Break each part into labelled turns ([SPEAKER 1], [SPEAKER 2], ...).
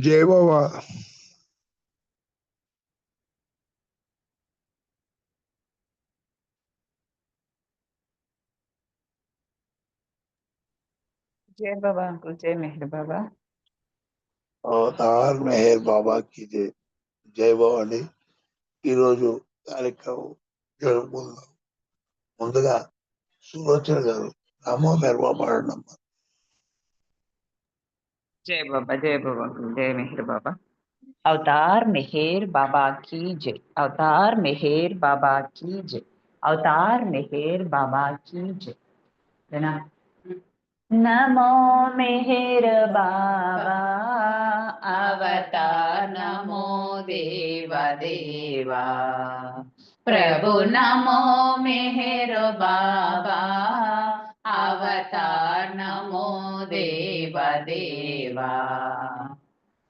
[SPEAKER 1] జై బాబా.
[SPEAKER 2] జై బాబా అంకుల్, జై మెహర్ బాబా.
[SPEAKER 1] అవతార్ మెహర్ బాబాకి జై. జై బాబా అండి. ఈరోజు కార్యక్రమం జరుపుకుందాం. ముందుగా సులోచన గారు నమో మెహర్ బాబా అన్నమ్మ.
[SPEAKER 2] జై బాబా, జై బాబా అంకుల్, జై మెహర్ బాబా. अवतार मेहर बाबा की जय। अवतार मेहर बाबा की जय। अवतार मेहर बाबा की जय। है ना? नमो मेहर बाबा अवतार, नमो देवा देवा प्रभु, नमो मेहर बाबा अवतार, नमो देवा देवा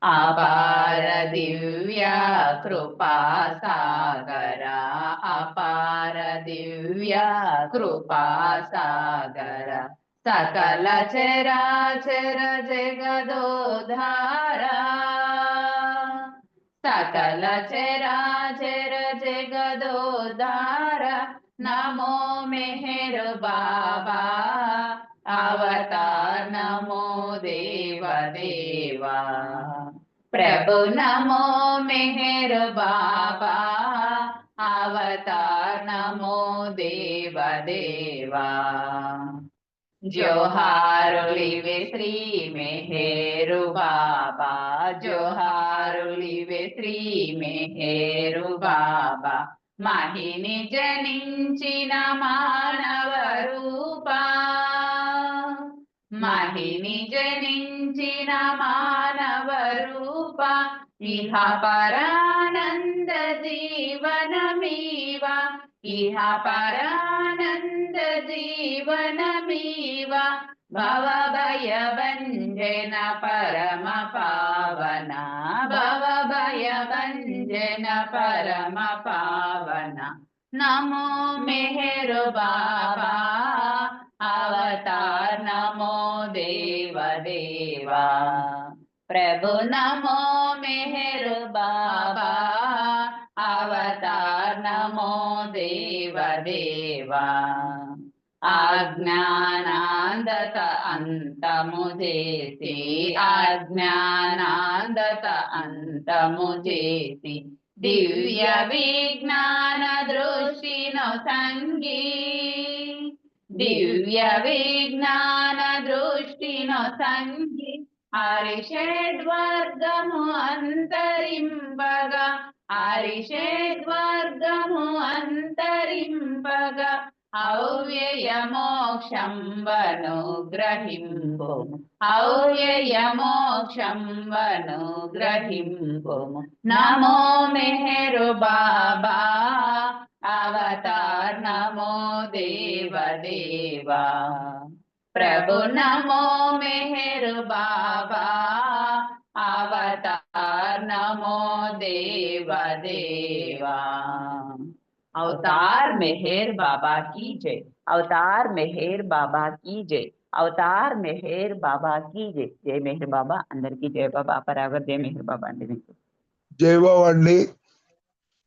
[SPEAKER 2] अपार दिव्य कृपा सागरा, अपार दिव्य कृपा सागरा सकल चराचर जगदोधारा, सकल चराचर जगदोधारा नमो मेहर बाबा अवतार, नमो देव देवा प्रभु, नमो मेहर बाबा अवतार, नमो देव देवा जोहारुलिवे श्री मेहेरु बाबा, जोहारुलिवे श्री मेहेरु बाबा महिनि जनिंचिन मानव रूपा, महिनि जनिंचिन मानव रूपा इह परानंद जीवनमीवा, इह परानंद जीवनमीव भवभयभञ्जन परम पावना, भवभयभञ्जन परम पावना नमो मेहर बाबा अवतार, नमो देव देवा प्रभु, नमो मेहर बाबा अवतार, नमो देव देवा अज्ञानांदत अंतमु जेसी, अज्ञानांदत अंतमु जेसी दिव्य विज्ञान दृष्टिनो संगी, दिव्य विज्ञान दृष्टिनो संगी हरिषड्वर्गमु अंतरिंबगा, हरिषड्वर्गमु अंतरिंबगा अव्यय मोक्षं वनुग्रहिंपु, अव्यय मोक्षं वनुग्रहिंपु नमो मेहर बाबा अवतार, नमो देव देवा प्रभु, नमो मेहर बाबा अवतार, नमो देव देवा अवतार मेहर बाबा की जय। अवतार मेहर बाबा की जय। अवतार मेहर बाबा की जय। जय मेहर बाबा अंदरिकी जय बाबा परावर जय मेहर बाबा अंడి మీకు.
[SPEAKER 1] జై బాబా అండి.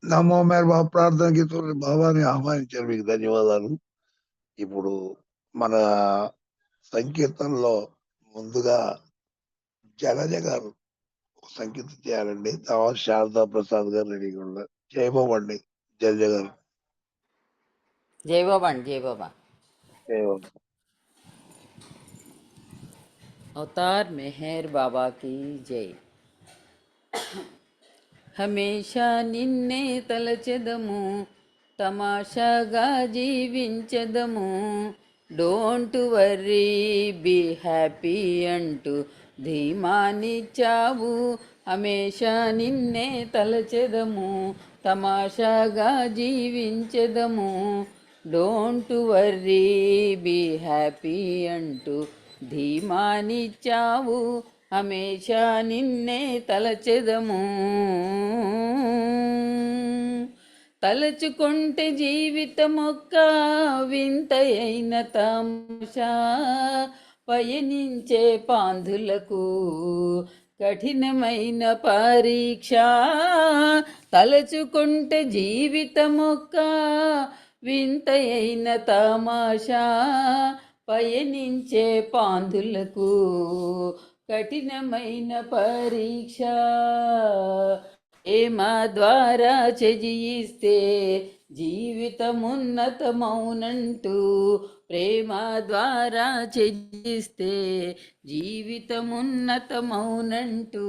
[SPEAKER 1] నమో మెహర్ బాబా ప్రార్థనకి బాబాని ఆహ్వానించారు, మీకు ధన్యవాదాలు. ఇప్పుడు మన సంకీర్తనలో ముందుగా జలజ గారు సంగీతం చేయాలండి. తర్వాత శారదా ప్రసాద్ గారు రెడీగా ఉన్నారు. జై బాబా అండి. జలజ గారు.
[SPEAKER 3] జై బాబా అండి, జై బాబా.
[SPEAKER 1] జై బాబా.
[SPEAKER 3] అవతార్ మెహర్ బాబా की జై. హమేషా నిన్నే తలచెదము, తమాషాగా జీవించదము, డోంట్ వర్రీ బీ హ్యాపీ అంటూ ధీమానిచ్చావు. హమేషా నిన్నే తలచెదము, తమాషాగా జీవించదము, డోంట్ వర్రీ బీ హ్యాపీ అంటూ ధీమానిచ్చావు. హమేషా నిన్నే తలచెదము, తలచుకుంటే జీవితమొక్క వింతైన తమాషా, పయనించే పాంధులకు కఠినమైన పరీక్ష తలచుకుంటే జీవితమొక్క వింతయైన తమాషా పయనించే పాంధులకు కఠినమైన పరీక్ష ప్రేమ ద్వారా చెజియిస్తే జీవితమున్నతమౌనంటూ ప్రేమ ద్వారా చెజిస్తే జీవితమున్నతమౌనంటూ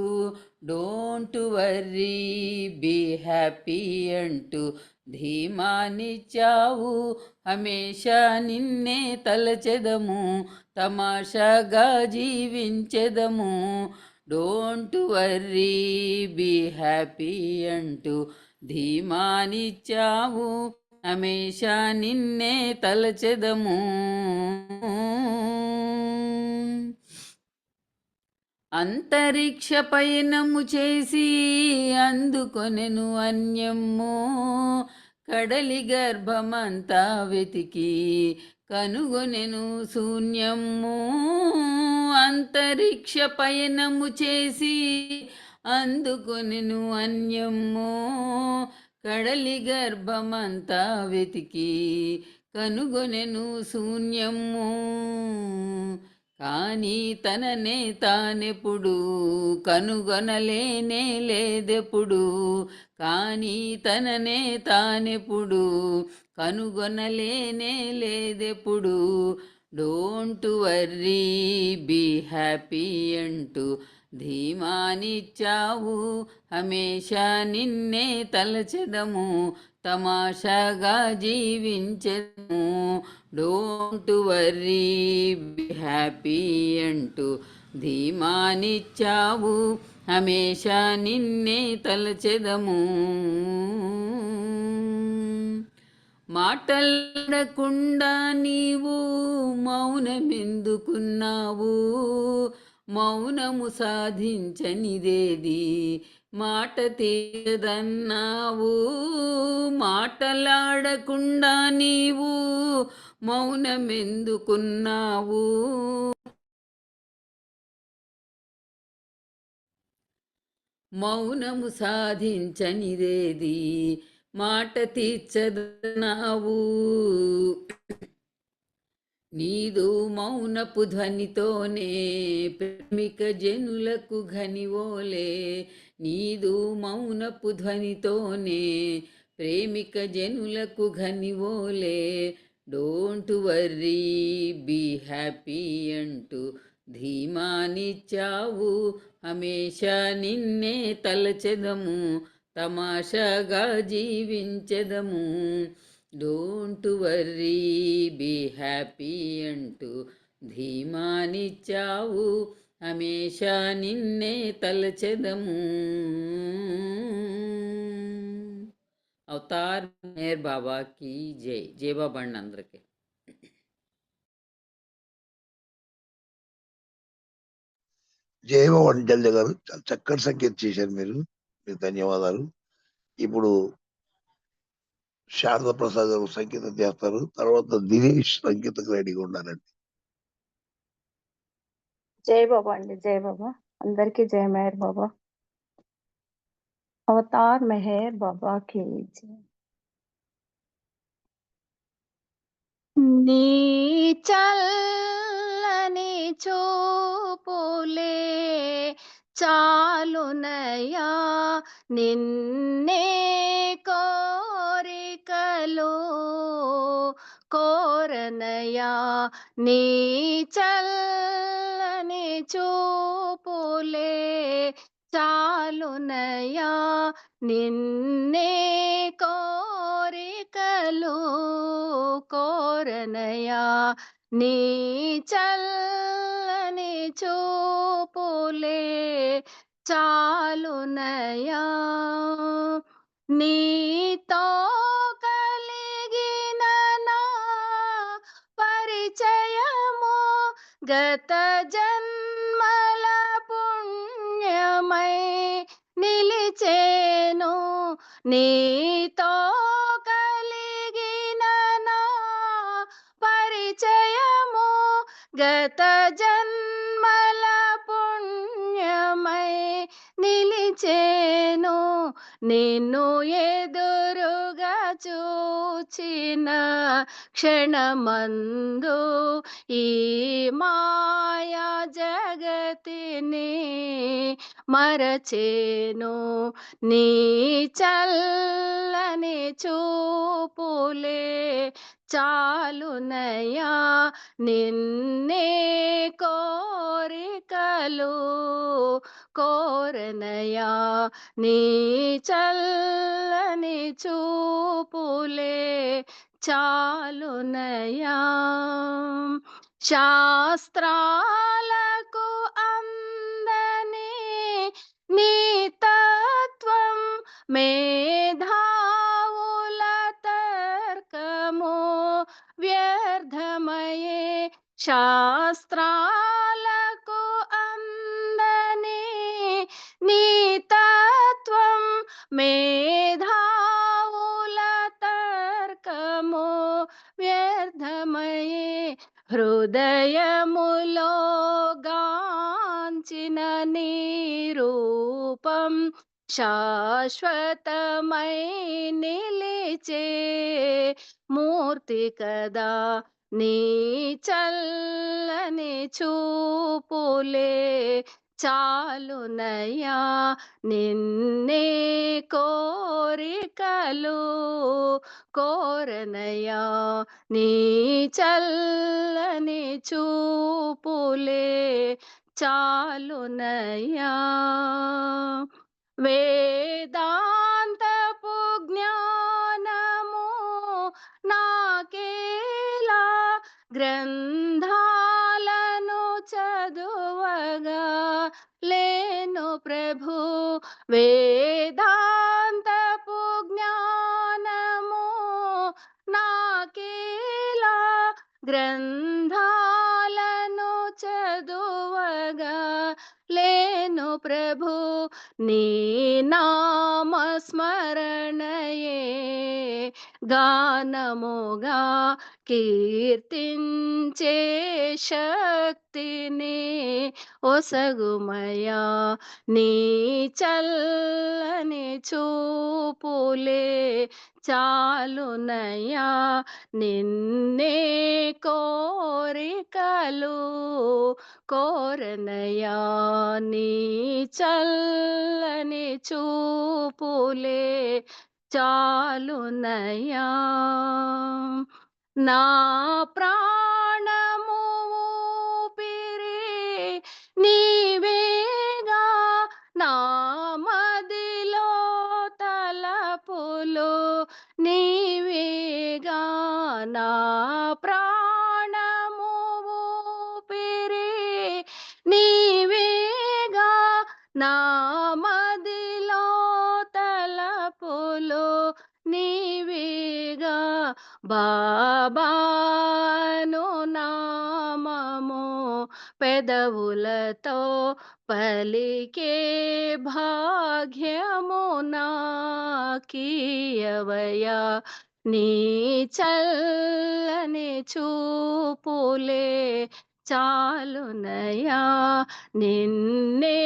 [SPEAKER 3] డోంట్ వర్రీ బీ హ్యాపీ అంటూ ధీమానిచ్చావు హమేషా నిన్నే తలచెదము తమాషాగా జీవించెదము డోంట్ వర్రీ బీ హ్యాపీ అంటూ ధీమానిచ్చావు హమేషా నిన్నే తలచెదము అంతరిక్ష పయనము చేసి అందుకొనెను అన్యము కడలి గర్భమంతా వెతికి కనుగొనెను శూన్యము అంతరిక్ష పయనము చేసి అందుకొనెను అన్యము కడలి గర్భమంతా వెతికి కనుగొనెను శూన్యము కానీ తననే తానెప్పుడు కనుగొనలేనే లేదెప్పుడు కానీ తననే తానెప్పుడు కనుగొనలేనే లేదెప్పుడు డోంట్ వర్రీ బీ హ్యాపీ అంటూ ధీమానిచ్చావు హమేషా నిన్నే తలచెదము తమాషాగా జీవించెదము డోంట్ వర్రీ బీ హ్యాపీ అంటూ ధీమానిచ్చావు హమేషా నిన్నే తలచెదము మాటలాడకుండా నీవు మౌనమెందుకున్నావు మౌనము సాధించనిదేది మాట తీరదన్నావు మాటలాడకుండా నీవు మౌనమెందుకున్నావు మౌనము సాధించనిదేది మాట తీర్చదన్నావు నీదు మౌనపు ధ్వనితోనే ప్రేమిక జనులకు ఘనివోలే నీదు మౌనపు ధ్వనితోనే ప్రేమిక జనులకు ఘనివోలే డోంట్ వర్రీ బీ హ్యాపీ అంటూ ధీమానిచ్చావు హమేషా నిన్నే తలచెదము తమాషాగా జీవించెదము డోంట్ వర్రీ బీ హ్యాపీ అంటూ ధీమానిచ్చావు హమేషా నిన్నే తలచెదము అవతార్ మేర్ బాబాకి జై జై బాబా అండి అందరికీ
[SPEAKER 1] జయబాబు జల్ది గారు చాలా చక్కటి సంకేతం చేశారు మీరు మీకు ధన్యవాదాలు. ఇప్పుడు శారద ప్రసాద్ గారు సంగీతం చేస్తారు, తర్వాత దినేష్ సంగీతకు రెడీగా ఉండాలండి.
[SPEAKER 4] జై బాబా అండి, జై బాబా అందరికీ జై మెహర్ బాబా. అవతార్ మెహర్ బాబా की जय. నీ చల్లని చూపులే చాలునయా నిన్నే కోరికలో కోరనయా నీ చల్లని చూపులే చాలునయా నిన్నే కోరికలో కోరనయా నీ చల్లని చూపులే చాలునయా నీతో కలిగిన నా పరిచయము గత జన్మల పుణ్యమై నిలిచేను నీతో కలిగిన నా పరిచయము గత జన్మల పుణ్యమై
[SPEAKER 5] నిలిచేను నిన్ను ఎదురుగా చూచిన క్షణమందు ఈ మాయా జగతిని మరచేను నీ చల్లని చూపులే చాలునయా నిన్నే కోరికలు కోరనయా నీ చల్లని చూపులే చాలునయా శాస్త్రాలకు అందని నీ తత్వం మేధావుల తర్కము వ్యర్థమయే శాస్త్రాలకు అందని నీ తత్వం మేధావుల తర్కము వ్యర్థమయే హృదయములో గాంచిన నీ రూపం శాశ్వతమై నిలిచే మూర్తి కదా నీ చల్లని చూపులే చాలునయా నిన్నే కోరికలు కోరనయా నీ చల్లని చూపులే చాలునయా వేదాంతపు జ్ఞానము నాకేలా గ్రంథాలను చదువగా లేను ప్రభు వేదాంతపు జ్ఞానము నాకేలా గ్రంథాలను చదువగా లేను ప్రభు నీ నామస్మరణయే గానముగా కీర్తించే శక్తిని ఒసగుమయా నీ చల్లని చూపులే చాలునయా నిన్నే కోరికలు కోరనయా నీ చల్లని చూపులే చాలునయా నా ప్రాణము ఊపిరి నీవేగా నా మదిలో తలపులు నీవేగా నా ప్రాణము ఊపిరి నీవేగా నా మదిలో తలపులు నీవేగా బాబాను నామము పెదవులతో పలికే భాగ్యము నాకీయవయా నీ చల్లని చూపులే చాలునయా నిన్నే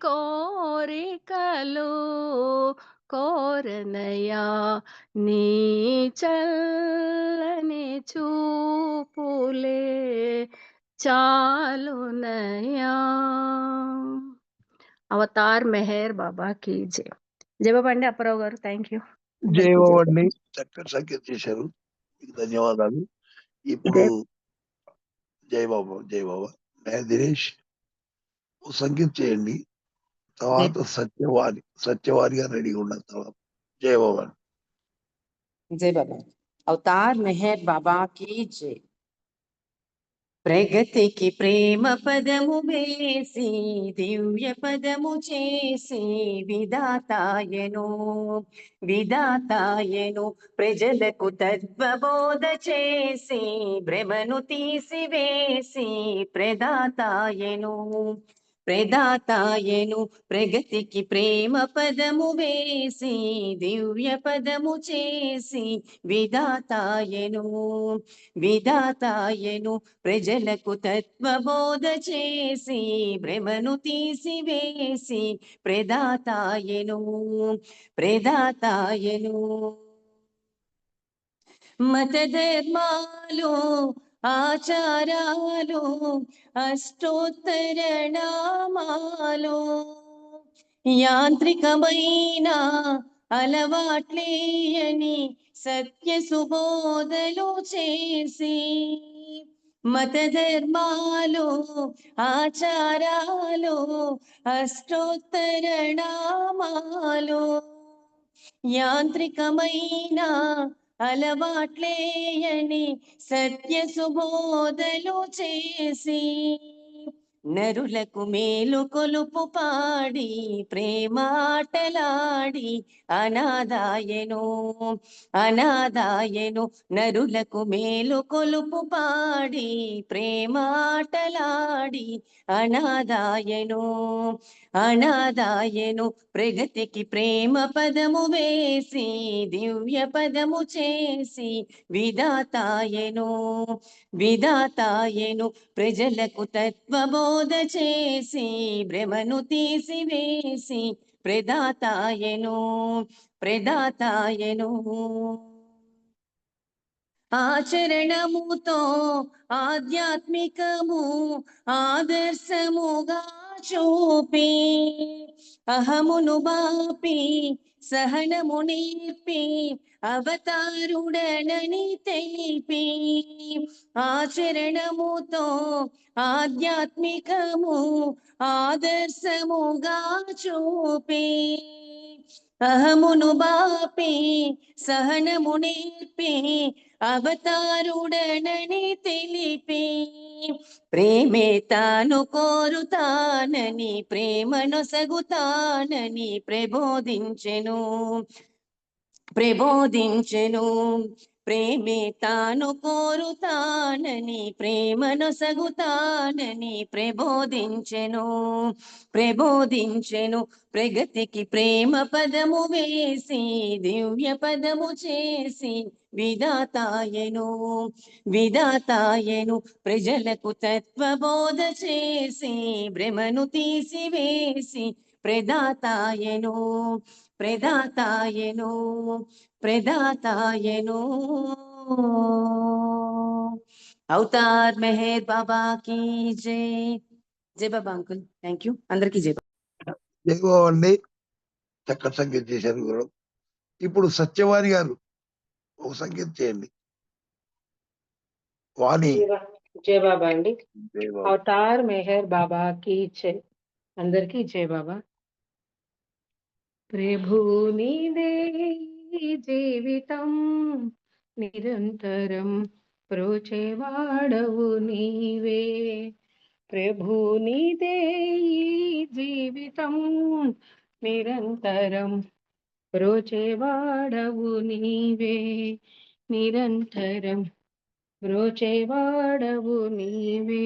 [SPEAKER 5] కోరికలు కోరనయా నీ చల్లని చూపులే చాలునయా అవతార్ మెహర్ బాబా కీ జై. జై బాబా అండి అప్పారావు గారు. Thank you.
[SPEAKER 1] జై బాబా అండి, చక్కటి సంకేతం చేశారు, మీకు ధన్యవాదాలు. ఇప్పుడు జై బాబా, జై బాబా. దినేష్ ఓ సంగీతం చేయండి, తర్వాత సత్యవారిగా రెడీగా ఉన్న తర్వాత జై బాబా.
[SPEAKER 6] जय बाबा। अवतार मेहर बाबा की जय। ప్రగతికి ప్రేమ పదము వేసి దివ్య పదము చేసి విధాతాయను ప్రజలకు తత్వబోధ చేసి భ్రమను తీసివేసి ప్రదాతాయను ప్రదాతాయను ప్రగతికి ప్రేమ పదము వేసి దివ్య పదము చేసి విధాతాయను విధాతాయను ప్రజలకు తత్వబోధ చేసి భ్రమను తీసివేసి ప్రదాతాయను ప్రదాతాయను మతధర్మాలు ఆచారాలు అష్టోత్తర నామాలు యాంత్రికమైన అలవాట్లేయని సత్య సుబోధలు చేసి మతధర్మాలు ఆచారాలు అష్టోత్తర నామాలు యాంత్రికమైన అలవాట్లేయని సత్య సుబోధలు చేసి నరులకు మేలు కొలుపు పాడి ప్రేమాటలాడి అనాదాయను అనాదాయను నరులకు మేలు కొలుపు పాడి ప్రేమాటలాడి అనాదాయను అనాదాయను ప్రగతికి ప్రేమ పదము వేసి దివ్య పదము చేసి విధాతాయను విధాతాయను ప్రజలకు తత్వబోధ చేసి భ్రమను తీసివేసి ప్రదాతాయను ప్రదాతాయను ఆచరణముతో ఆధ్యాత్మికము ఆదర్శముగా చూపి అహమును బాపి సహనము నేర్పి అవతారుడనని తెలిపి ఆచరణముతో ఆధ్యాత్మికము ఆదర్శముగా చూపి అహమును బాపి సహనము నేర్పి అవతారుడనని తెలిపి ప్రేమే తాను కోరుతానని ప్రేమనొసగుతానని ప్రబోధించెను ప్రబోధించెను ప్రేమే తాను కోరుతానని ప్రేమనొసగుతానని ప్రబోధించెను ప్రబోధించెను ప్రగతికి ప్రేమ పదము వేసి దివ్య పదము చేసి విధాతాయను విధాతాయను ప్రజలకు తత్వబోధ చేసి భ్రమను తీసివేసి ప్రదాతాయను ప్రదాతాయను ప్రదాతాయను అవతార్ మెహర్ బాబా की जय జై బాబా అంకుల్ థ్యాంక్ యూ అందరికీ జై
[SPEAKER 1] జయగోవండి చక్కటి సంగీతం చేశారు గురు. ఇప్పుడు సత్యవాణి గారు ఒక సంగీతం చేయండి. వాణి
[SPEAKER 7] జై బాబా అండి.
[SPEAKER 1] జయ బాబా.
[SPEAKER 7] అవతార్ మెహర్ బాబా की जय అందరికీ జై బాబా. ప్రభు నీదే ఈ జీవితం నిరంతరం ప్రోచేవాడవు నీవే. ప్రభు నీదే ఈ జీవితం నిరంతరం ప్రోచేవాడవు నీవే. నిరంతరం ప్రోచేవాడవు నీవే.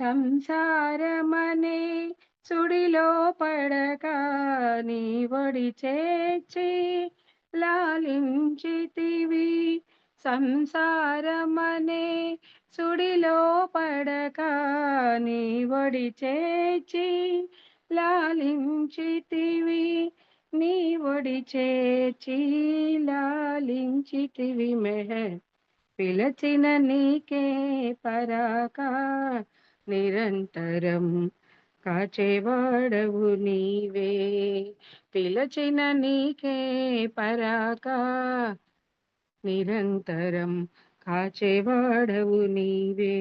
[SPEAKER 7] సంసారమనే సుడిలో పడక నీ ఒడి చేర్చి లాలించితివి. సంసారమనే సుడిలో పడక నీ ఒడి చేర్చి లాలించితివి. నీ ఒడి చేర్చి లాలించితివి మెహర్ పిలచిన నీకే పరాక నిరంతరం కాచేవాడవు నీవే. పిలచిన నీకే పరాక నిరంతరం కాచేవాడవు నీవే.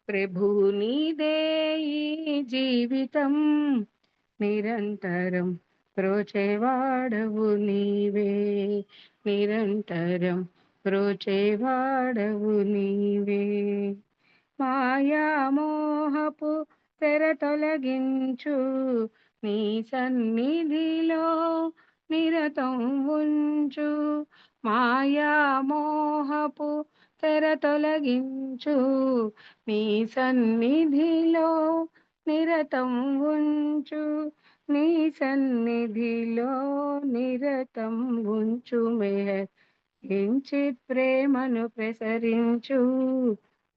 [SPEAKER 7] ప్రభు నీదే ఈ జీవితం నిరంతరం ప్రోచేవాడవు నీవే. నిరంతరం ప్రోచేవాడవు నీవే. మాయామోహపు తెర తొలగించు నీ సన్నిధిలో నిరతం ఉంచు. మాయామోహపు తెర తొలగించు నీ సన్నిధిలో
[SPEAKER 5] నిరతం ఉంచు నీ సన్నిధిలో నిరతం ఉంచు మెహర్ కించిత్ ప్రేమను ప్రసరించు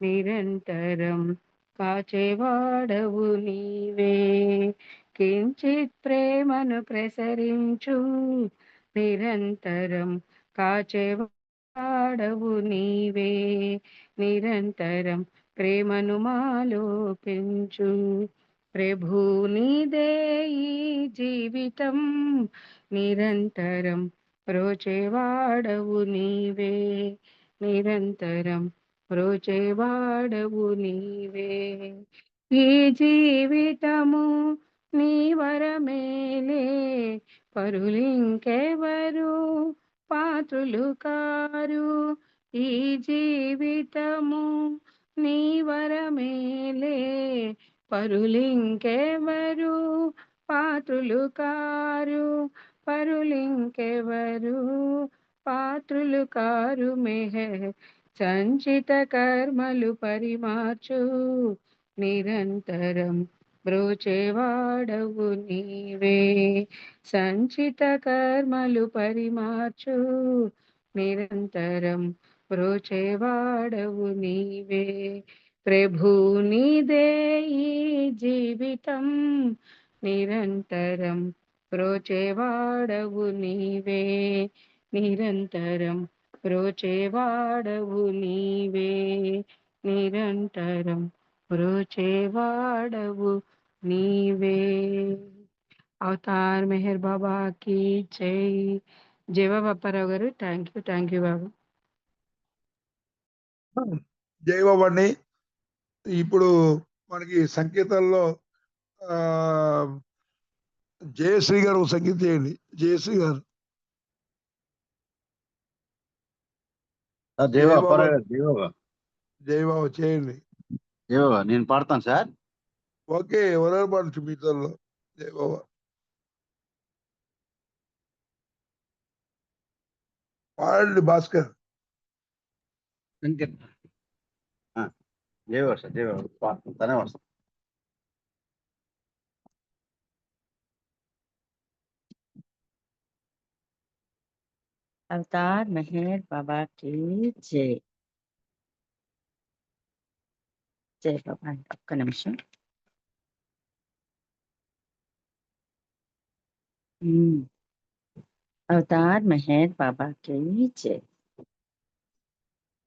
[SPEAKER 5] నిరంతరం కాచేవాడవు నీవే కించిత్ ప్రేమను ప్రసరించు నిరంతరం కాచేవాడవు నీవే నిరంతరం ప్రేమను మాలో పెంచు ప్రభు నీదే ఈ జీవితం నిరంతరం ప్రోచేవాడవు నీవే నిరంతరం ప్రోచేవాడవు నీవే ఈ జీవితము నీ వరమేలే పరులింకెవరు పాత్రులు కారు ఈ జీవితము నీ వరమేలే పరులింకెవరు పాత్రులు కారు పరులింకెవరు పాత్రులు కారు మెహర్ సంచిత కర్మలు పరిమార్చు నిరంతరం బ్రోచేవాడవు నీవే సంచిత కర్మలు పరిమార్చు నిరంతరం బ్రోచేవాడవు నీవే ప్రభు నీదే ఈ జీవితం నిరంతరం ప్రోచేవాడవు నీవే నిరంతరం ప్రోచేవాడవు నీవే నిరంతరం ప్రోచేవాడవు నీవే అవతార్ మెహర్ బాబా की జై జయ బాబారావు గారు థ్యాంక్ యూ బాబు
[SPEAKER 1] జయబాబండి ఇప్పుడు మనకి సంకేతాల్లో ఆ జయశ్రీ గారు సంగీతం చేయండి జయశ్రీ గారు జయబాబు చేయండి
[SPEAKER 8] నేను పాడతాను సార్.
[SPEAKER 1] ఓకే ఎవరెవరు పాడచ్చు మీతల్లో జయబాబా పాడండి భాస్కర్
[SPEAKER 8] జయబాబు సార్, జయబాబు పాడతాను, తనే వస్తాను.
[SPEAKER 2] అవతార్ మెహర్ బాబా की జై జై బాబా ఒక్క నిమిషం అవతార్ మెహర్ బాబా की జై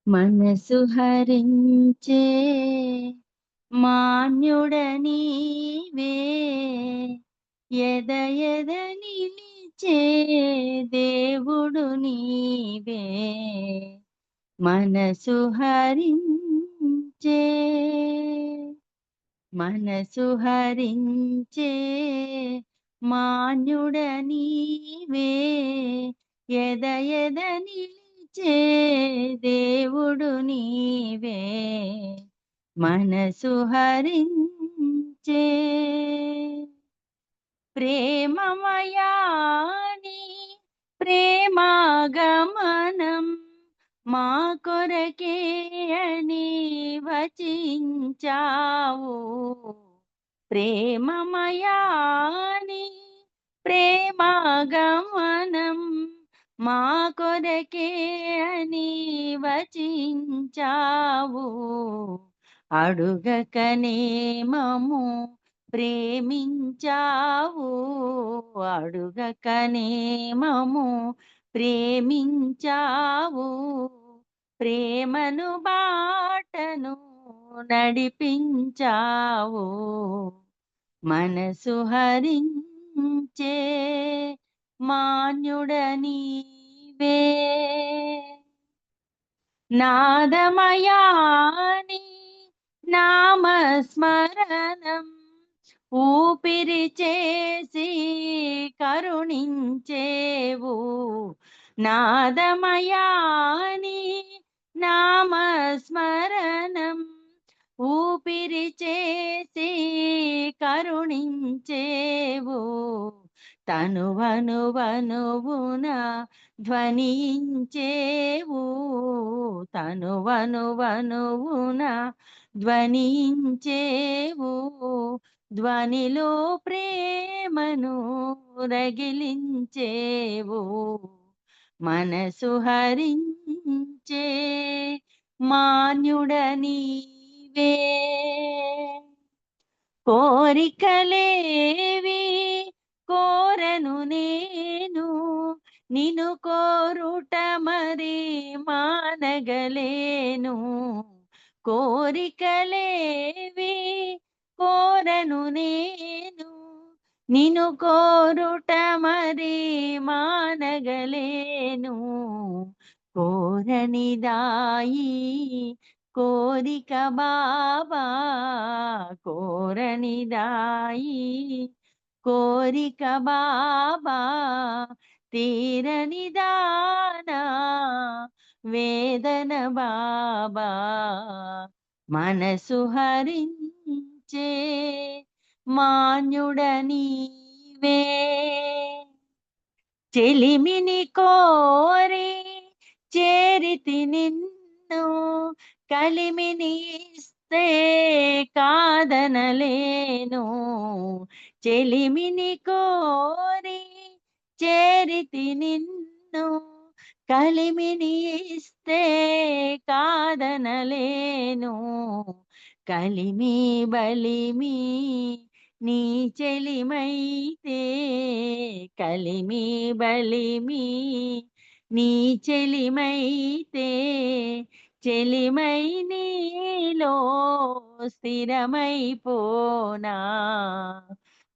[SPEAKER 2] మనసు హరించే మాన్యుడనీవే ఎద ఎద నిలిచే దేవుడు నీవే మనసు హరించే మాన్యుడనీవే ఎద ఎద నిలిచే దేవుడు నీవే మనసు హరించే ప్రేమమయాని ప్రేమాగమనం మా కొరకే అని వచించావు ప్రేమమయాని ప్రేమాగమనం మా కొరకే అని వచించావు అడుగకనే మము ప్రేమించావు అడుగకనే మము ప్రేమించావు ప్రేమను బాటను నడిపించావు మనసు హరించే మాన్యుడనీవే నాదమయాని నామస్మరణం ఊపిరి చేసి కరుణించేవు నాదమయాని నామస్మరణం ఊపిరి చేసి కరుణించేవు తనువనువనువున ధ్వనించేవు తనువనువనువున ధ్వనించేవు
[SPEAKER 9] ధ్వనిలో ప్రేమను రగిలించేవు మనసు హరించే మాన్యుడ నీవే కోరికలేవి కోరను నేను నిన్ను కోరుట మరి మానగలేను కోరికలేవి కోరను నేను నిన్ను కోరుట మరి మానగలేను కోరనిదాయి కోరిక బాబా కోరనిదాయి కోరిక బాబా తీరనిదానా వేదన బాబా మనసు హరించే మాన్యుడ నీవే చెలిమిని కోరి చేరితి నిన్ను కలిమిని ఇస్తే కాదనలేను చెలిమిని కోరి చేరితి నిన్ను కలిమిని ఇస్తే కాదనలేను కలిమి బలిమి నీ చెలిమైతే కలిమి బలిమి నీ చెలిమైతే చెలిమై నీలో స్థిరమైపోనా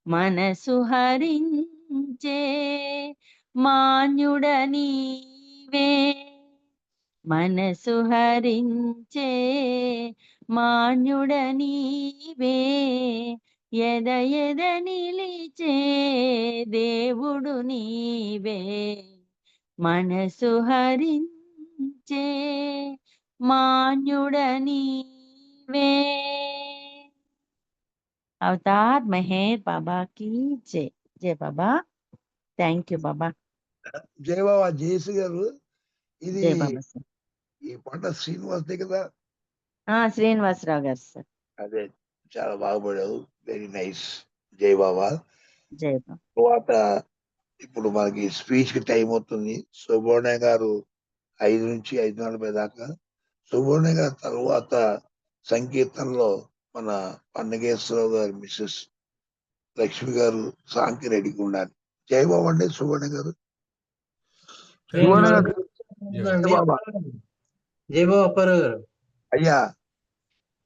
[SPEAKER 9] మనసు హరించే మాన్యుడ నీవే మనసు హరించే మాన్యుడ నీవే ఎద ఎద నిలిచే దేవుడు నీవే మనసు హరించే మాన్యుడ నీవే అవతార్ మెహర్ బాబా की జై జై బాబా థ్యాంక్ యూ బాబా
[SPEAKER 1] జై బాబా జేసు గారు. ఇది
[SPEAKER 9] జై బాబా సార్
[SPEAKER 1] ఈ పాట శ్రీనివాస్ దే కదా?
[SPEAKER 9] శ్రీనివాసరావు గారు సార్
[SPEAKER 1] అదే, చాలా బాగుపడావు. Very nice. జై బాబా.
[SPEAKER 9] జై బాబా
[SPEAKER 1] తర్వాత ఇప్పుడు మనకి స్పీచ్ కి టైం అవుతుంది. సుబ్రహ్మణ్య గారు 5 నుంచి 5:40 దాకా. సుబ్రహ్మణ్య గారు తర్వాత సంకీర్తనలో మన పన్నగేశ్వరరావు గారు మిస్సెస్ లక్ష్మి గారు సాంకి రెడీగా ఉండాలి. జై బాబా అండి సుబ్రహ్మణ్య గారు. సుబ్రహ్మణ్య గారు జై బాబా.
[SPEAKER 10] జై బాబా అప్పారావు గారు.
[SPEAKER 1] అయ్యా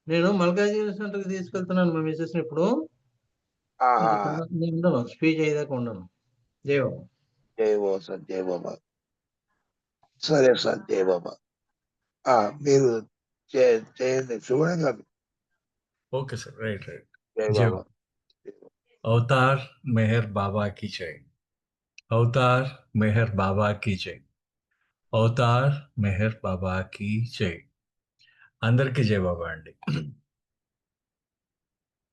[SPEAKER 10] నేను మల్కాజ్గిరి సెంటర్కి తీసుకెళ్తున్నాను మా మిస్సెస్ ని ఇప్పుడు.
[SPEAKER 1] ఆహా.
[SPEAKER 10] నేను ఉండను, స్పీచ్ అయ్యేదాకా ఉండను. జై బాబా.
[SPEAKER 1] జై బాబా సార్. జై బాబా. సరే సార్. జై బాబా. మీరు చేయండి సుబ్రహ్మణ్య గారు.
[SPEAKER 11] Okay sir. Right right.
[SPEAKER 1] జై
[SPEAKER 11] జై
[SPEAKER 1] బాబా.
[SPEAKER 11] అవతార్ మెహర్ బాబా की जय. అవతార్ మెహర్ బాబా की जय. అవతార్ మెహర్ బాబా की जय. అందరికీ జై బాబా అండి.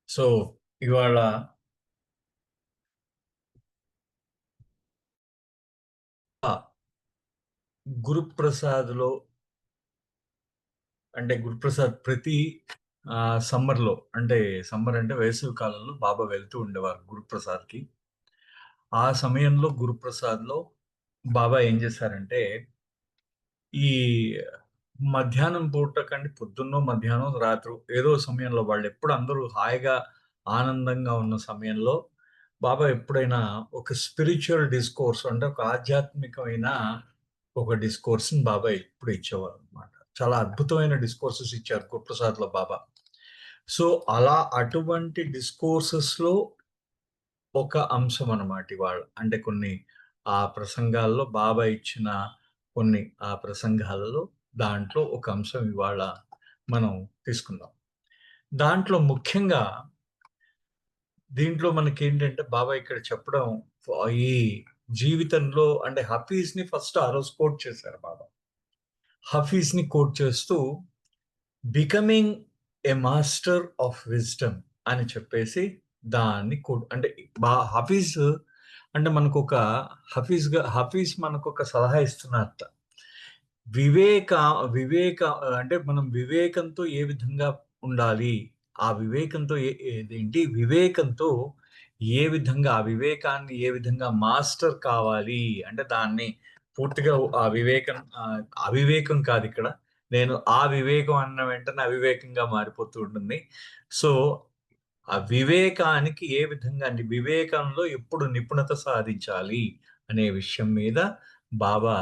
[SPEAKER 11] సో ఇవాళ గురుప్రసాద్లో అంటే గురుప్రసాద్ ప్రతి సమ్మర్లో అంటే సమ్మర్ అంటే వేసవి కాలంలో బాబా వెళ్తూ ఉండేవారు గురుప్రసాద్కి. ఆ సమయంలో గురుప్రసాద్లో బాబా ఏం చేశారంటే ఈ మధ్యాహ్నం పూట కంటే పొద్దున్నో మధ్యాహ్నం రాత్రి ఏదో సమయంలో వాళ్ళు ఎప్పుడు అందరూ హాయిగా ఆనందంగా ఉన్న సమయంలో బాబా ఎప్పుడైనా ఒక స్పిరిచువల్ డిస్కోర్స్ అంటే ఒక ఆధ్యాత్మికమైన ఒక డిస్కోర్స్ని బాబా ఎప్పుడు ఇచ్చేవారు అనమాట. చాలా అద్భుతమైన డిస్కోర్సెస్ ఇచ్చారు గురుప్రసాద్లో బాబా. సో అలా అటువంటి డిస్కోర్సెస్లో ఒక అంశం అన్నమాట ఇవాళ. అంటే కొన్ని ఆ ప్రసంగాల్లో బాబా ఇచ్చిన కొన్ని ఆ ప్రసంగాలలో దాంట్లో ఒక అంశం ఇవాళ మనం తీసుకుందాం. దాంట్లో ముఖ్యంగా దీంట్లో మనకి ఏంటంటే బాబా ఇక్కడ చెప్పడం ఈ జీవితంలో అంటే హఫీజ్ని ఫస్ట్ ఆ రోజు కోట్ చేశారు బాబా. హఫీజ్ని కోట్ చేస్తూ becoming a master of wisdom అని చెప్పేసి దాన్ని అంటే హఫీజ్ అంటే మనకు ఒక హఫీజ్ మనకు ఒక సలహా ఇస్తున్నారట. వివేక అంటే మనం వివేకంతో ఏ విధంగా ఉండాలి ఆ వివేకంతో వివేకంతో ఏ విధంగా ఆ వివేకాన్ని ఏ విధంగా మాస్టర్ కావాలి అంటే దాన్ని పూర్తిగా అవివేకం కాదు ఇక్కడ. నేను ఆ వివేకం అన్న వెంటనే అవివేకంగా మారిపోతూ ఉంటుంది. సో ఆ వివేకానికి ఏ విధంగా అంటే వివేకంలో ఎప్పుడు నిపుణత సాధించాలి అనే విషయం మీద బాబా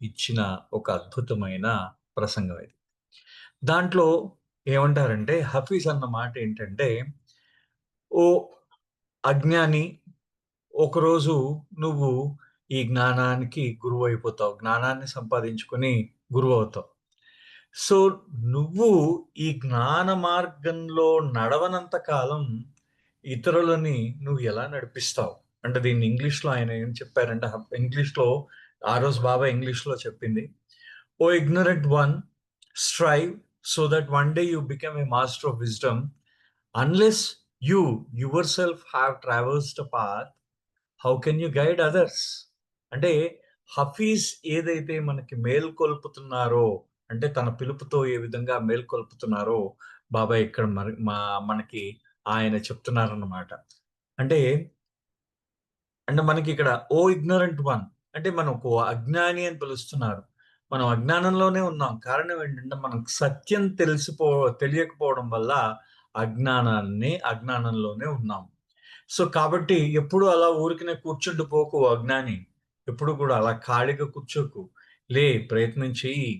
[SPEAKER 11] ఇచ్చిన ఒక అద్భుతమైన ప్రసంగం ఇది. దాంట్లో ఏమంటారంటే హఫీజ్ అన్న మాట ఏంటంటే, ఓ అజ్ఞాని, ఒకరోజు నువ్వు ఈ జ్ఞానానికి గురువు అయిపోతావు, జ్ఞానాన్ని సంపాదించుకొని గురువు అవుతావు. సో నువ్వు ఈ జ్ఞాన మార్గంలో నడవనంత కాలం ఇతరులని నువ్వు ఎలా నడిపిస్తావు అంటే, దీన్ని ఇంగ్లీష్లో ఆయన ఏం చెప్పారంటే, ఇంగ్లీష్లో ఆ రోజు బాబా ఇంగ్లీష్లో చెప్పింది, O ignorant one, strive so that one day you become a master of wisdom, unless you yourself have travelled a path, how can you guide others. అంటే హఫీజ్ ఏదైతే మనకి మేల్కొల్పుతున్నారో అంటే తన పిలుపుతో ఏ విధంగా మేల్కొల్పుతున్నారో బాబా ఇక్కడ మనకి ఆయన చెప్తున్నారన్నమాట. అంటే మనకి ఇక్కడ ఓ ఇగ్నరెంట్ వన్ అంటే మనకు అజ్ఞాని అని పిలుస్తున్నారు. మనం అజ్ఞానంలోనే ఉన్నాం. కారణం ఏంటంటే మనకు సత్యం తెలియకపోవడం వల్ల అజ్ఞానంలోనే ఉన్నాం. సో కాబట్టి ఎప్పుడు అలా ఊరికనే కూర్చుండిపోకు అజ్ఞాని, ఎప్పుడు కూడా అలా ఖాళీగా కూర్చోకు, ప్రయత్నం చెయ్యి.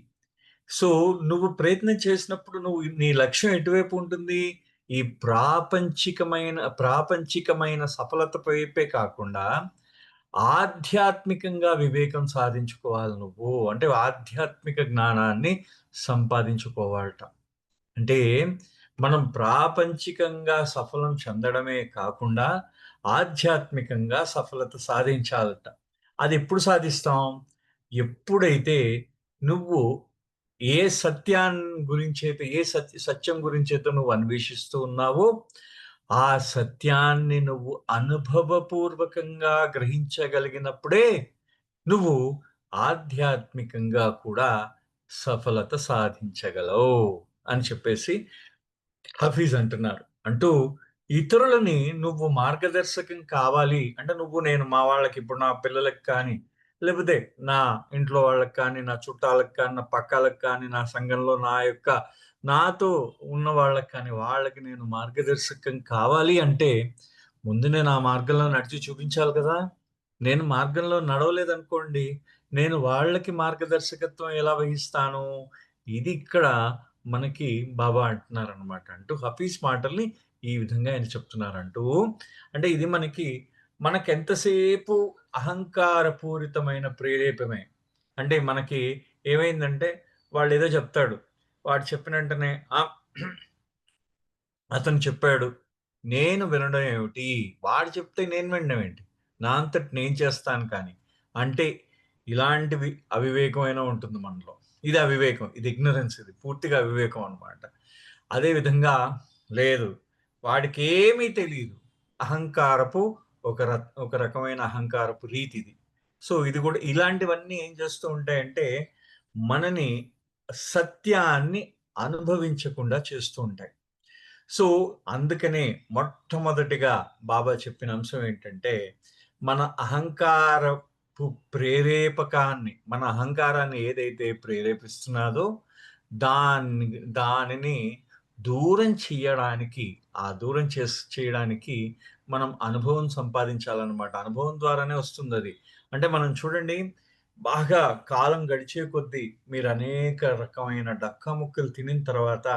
[SPEAKER 11] సో నువ్వు ప్రయత్నం చేసినప్పుడు నీ లక్ష్యం ఎటువైపు ఉంటుంది? ఈ ప్రాపంచికమైన సఫలత వైపే కాకుండా ఆధ్యాత్మికంగా వివేకం సాధించుకోవాలి నువ్వు. అంటే ఆధ్యాత్మిక జ్ఞానాన్ని సంపాదించుకోవాలట. అంటే మనం ప్రాపంచికంగా సఫలం చెందడమే కాకుండా ఆధ్యాత్మికంగా సఫలత సాధించాలట. అది ఎప్పుడు సాధిస్తాం? ఎప్పుడైతే నువ్వు ఏ సత్యం గురించి అయితే నువ్వు అన్వేషిస్తూ ఉన్నావో ఆ సత్యాన్ని నువ్వు అనుభవపూర్వకంగా గ్రహించగలిగినప్పుడే నువ్వు ఆధ్యాత్మికంగా కూడా సఫలత సాధించగలవు అని చెప్పేసి హఫీజ్ అంటున్నారు. అంటూ ఇతరులని నువ్వు మార్గదర్శకం కావాలి అంటే నేను మా వాళ్ళకి, ఇప్పుడు నా పిల్లలకి కానీ, లేకపోతే నా ఇంట్లో వాళ్ళకి కానీ, నా చుట్టాలకు కానీ, నా పక్కాలకు కానీ, నా సంఘంలో నాతో ఉన్న వాళ్ళకి కానీ, వాళ్ళకి నేను మార్గదర్శకం కావాలి అంటే ముందు నేను ఆ మార్గంలో నడిచి చూపించాలి కదా. నేను మార్గంలో నడవలేదనుకోండి, నేను వాళ్ళకి మార్గదర్శకత్వం ఎలా వహిస్తాను? ఇది ఇక్కడ మనకి బాబా అంటున్నారనమాట. అంటూ హఫీజ్ మాటల్ని ఈ విధంగా ఆయన చెప్తున్నారంటూ, అంటే ఇది మనకెంతసేపు అహంకారపూరితమైన ప్రేరేపమే. అంటే మనకి ఏమైందంటే వాడు ఏదో చెప్తాడు, వాడు చెప్పిన వెంటనే అతను చెప్పాడు, నేను వినడం ఏమిటి, వాడు చెప్తే నేను వినడం ఏంటి, నా అంతటి నేను చేస్తాను. కానీ అంటే ఇలాంటివి అవివేకమైన ఉంటుంది మనలో. ఇది అవివేకం, ఇది ఇగ్నరెన్స్, ఇది పూర్తిగా అవివేకం అనమాట. అదేవిధంగా లేదు, వాడికి ఏమీ తెలియదు, అహంకారపు ఒక రకమైన అహంకారపు రీతి ఇది. సో ఇది కూడా ఇలాంటివన్నీ ఏం చేస్తూ ఉంటాయంటే మనని సత్యాన్ని అనుభవించకుండా చేస్తూ ఉంటాయి. సో అందుకనే మొట్టమొదటిగా బాబా చెప్పిన అంశం ఏంటంటే, మన అహంకారపు ప్రేరేపకాన్ని, మన అహంకారాన్ని ఏదైతే ప్రేరేపిస్తున్నదో దానిని దూరం చేయడానికి మనం అనుభవం సంపాదించాలన్నమాట. అనుభవం ద్వారానే వస్తుంది అది. అంటే మనం చూడండి, బాగా కాలం గడిచే కొద్దీ మీరు అనేక రకమైన డక్కా ముక్కలు తినిన తర్వాత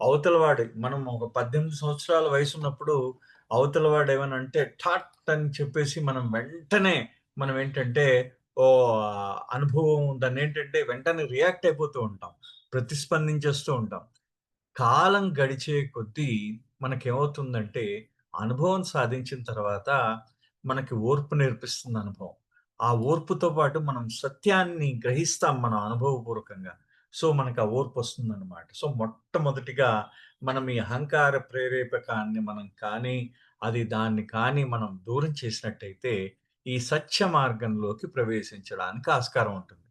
[SPEAKER 11] అవతలవాడు, మనం ఒక 18 సంవత్సరాల వయసు ఉన్నప్పుడు అవతలవాడు ఏమని అంటే ఠాట్ అని చెప్పేసి మనం ఏంటంటే అనుభవం దాన్ని ఏంటంటే వెంటనే రియాక్ట్ అయిపోతూ ఉంటాం, ప్రతిస్పందించేస్తూ ఉంటాం. కాలం గడిచే కొద్దీ మనకేమవుతుందంటే అనుభవం సాధించిన తర్వాత మనకి ఓర్పు నేర్పిస్తుంది అనుభవం. ఆ ఓర్పుతో పాటు మనం సత్యాన్ని గ్రహిస్తాం మనం అనుభవపూర్వకంగా. సో మనకు ఆ ఓర్పు వస్తుంది అనమాట. సో మొట్టమొదటిగా మనం ఈ అహంకార ప్రేరేపకాన్ని దాన్ని మనం దూరం చేసినట్టయితే ఈ సత్య మార్గంలోకి ప్రవేశించడానికి ఆస్కారం ఉంటుంది.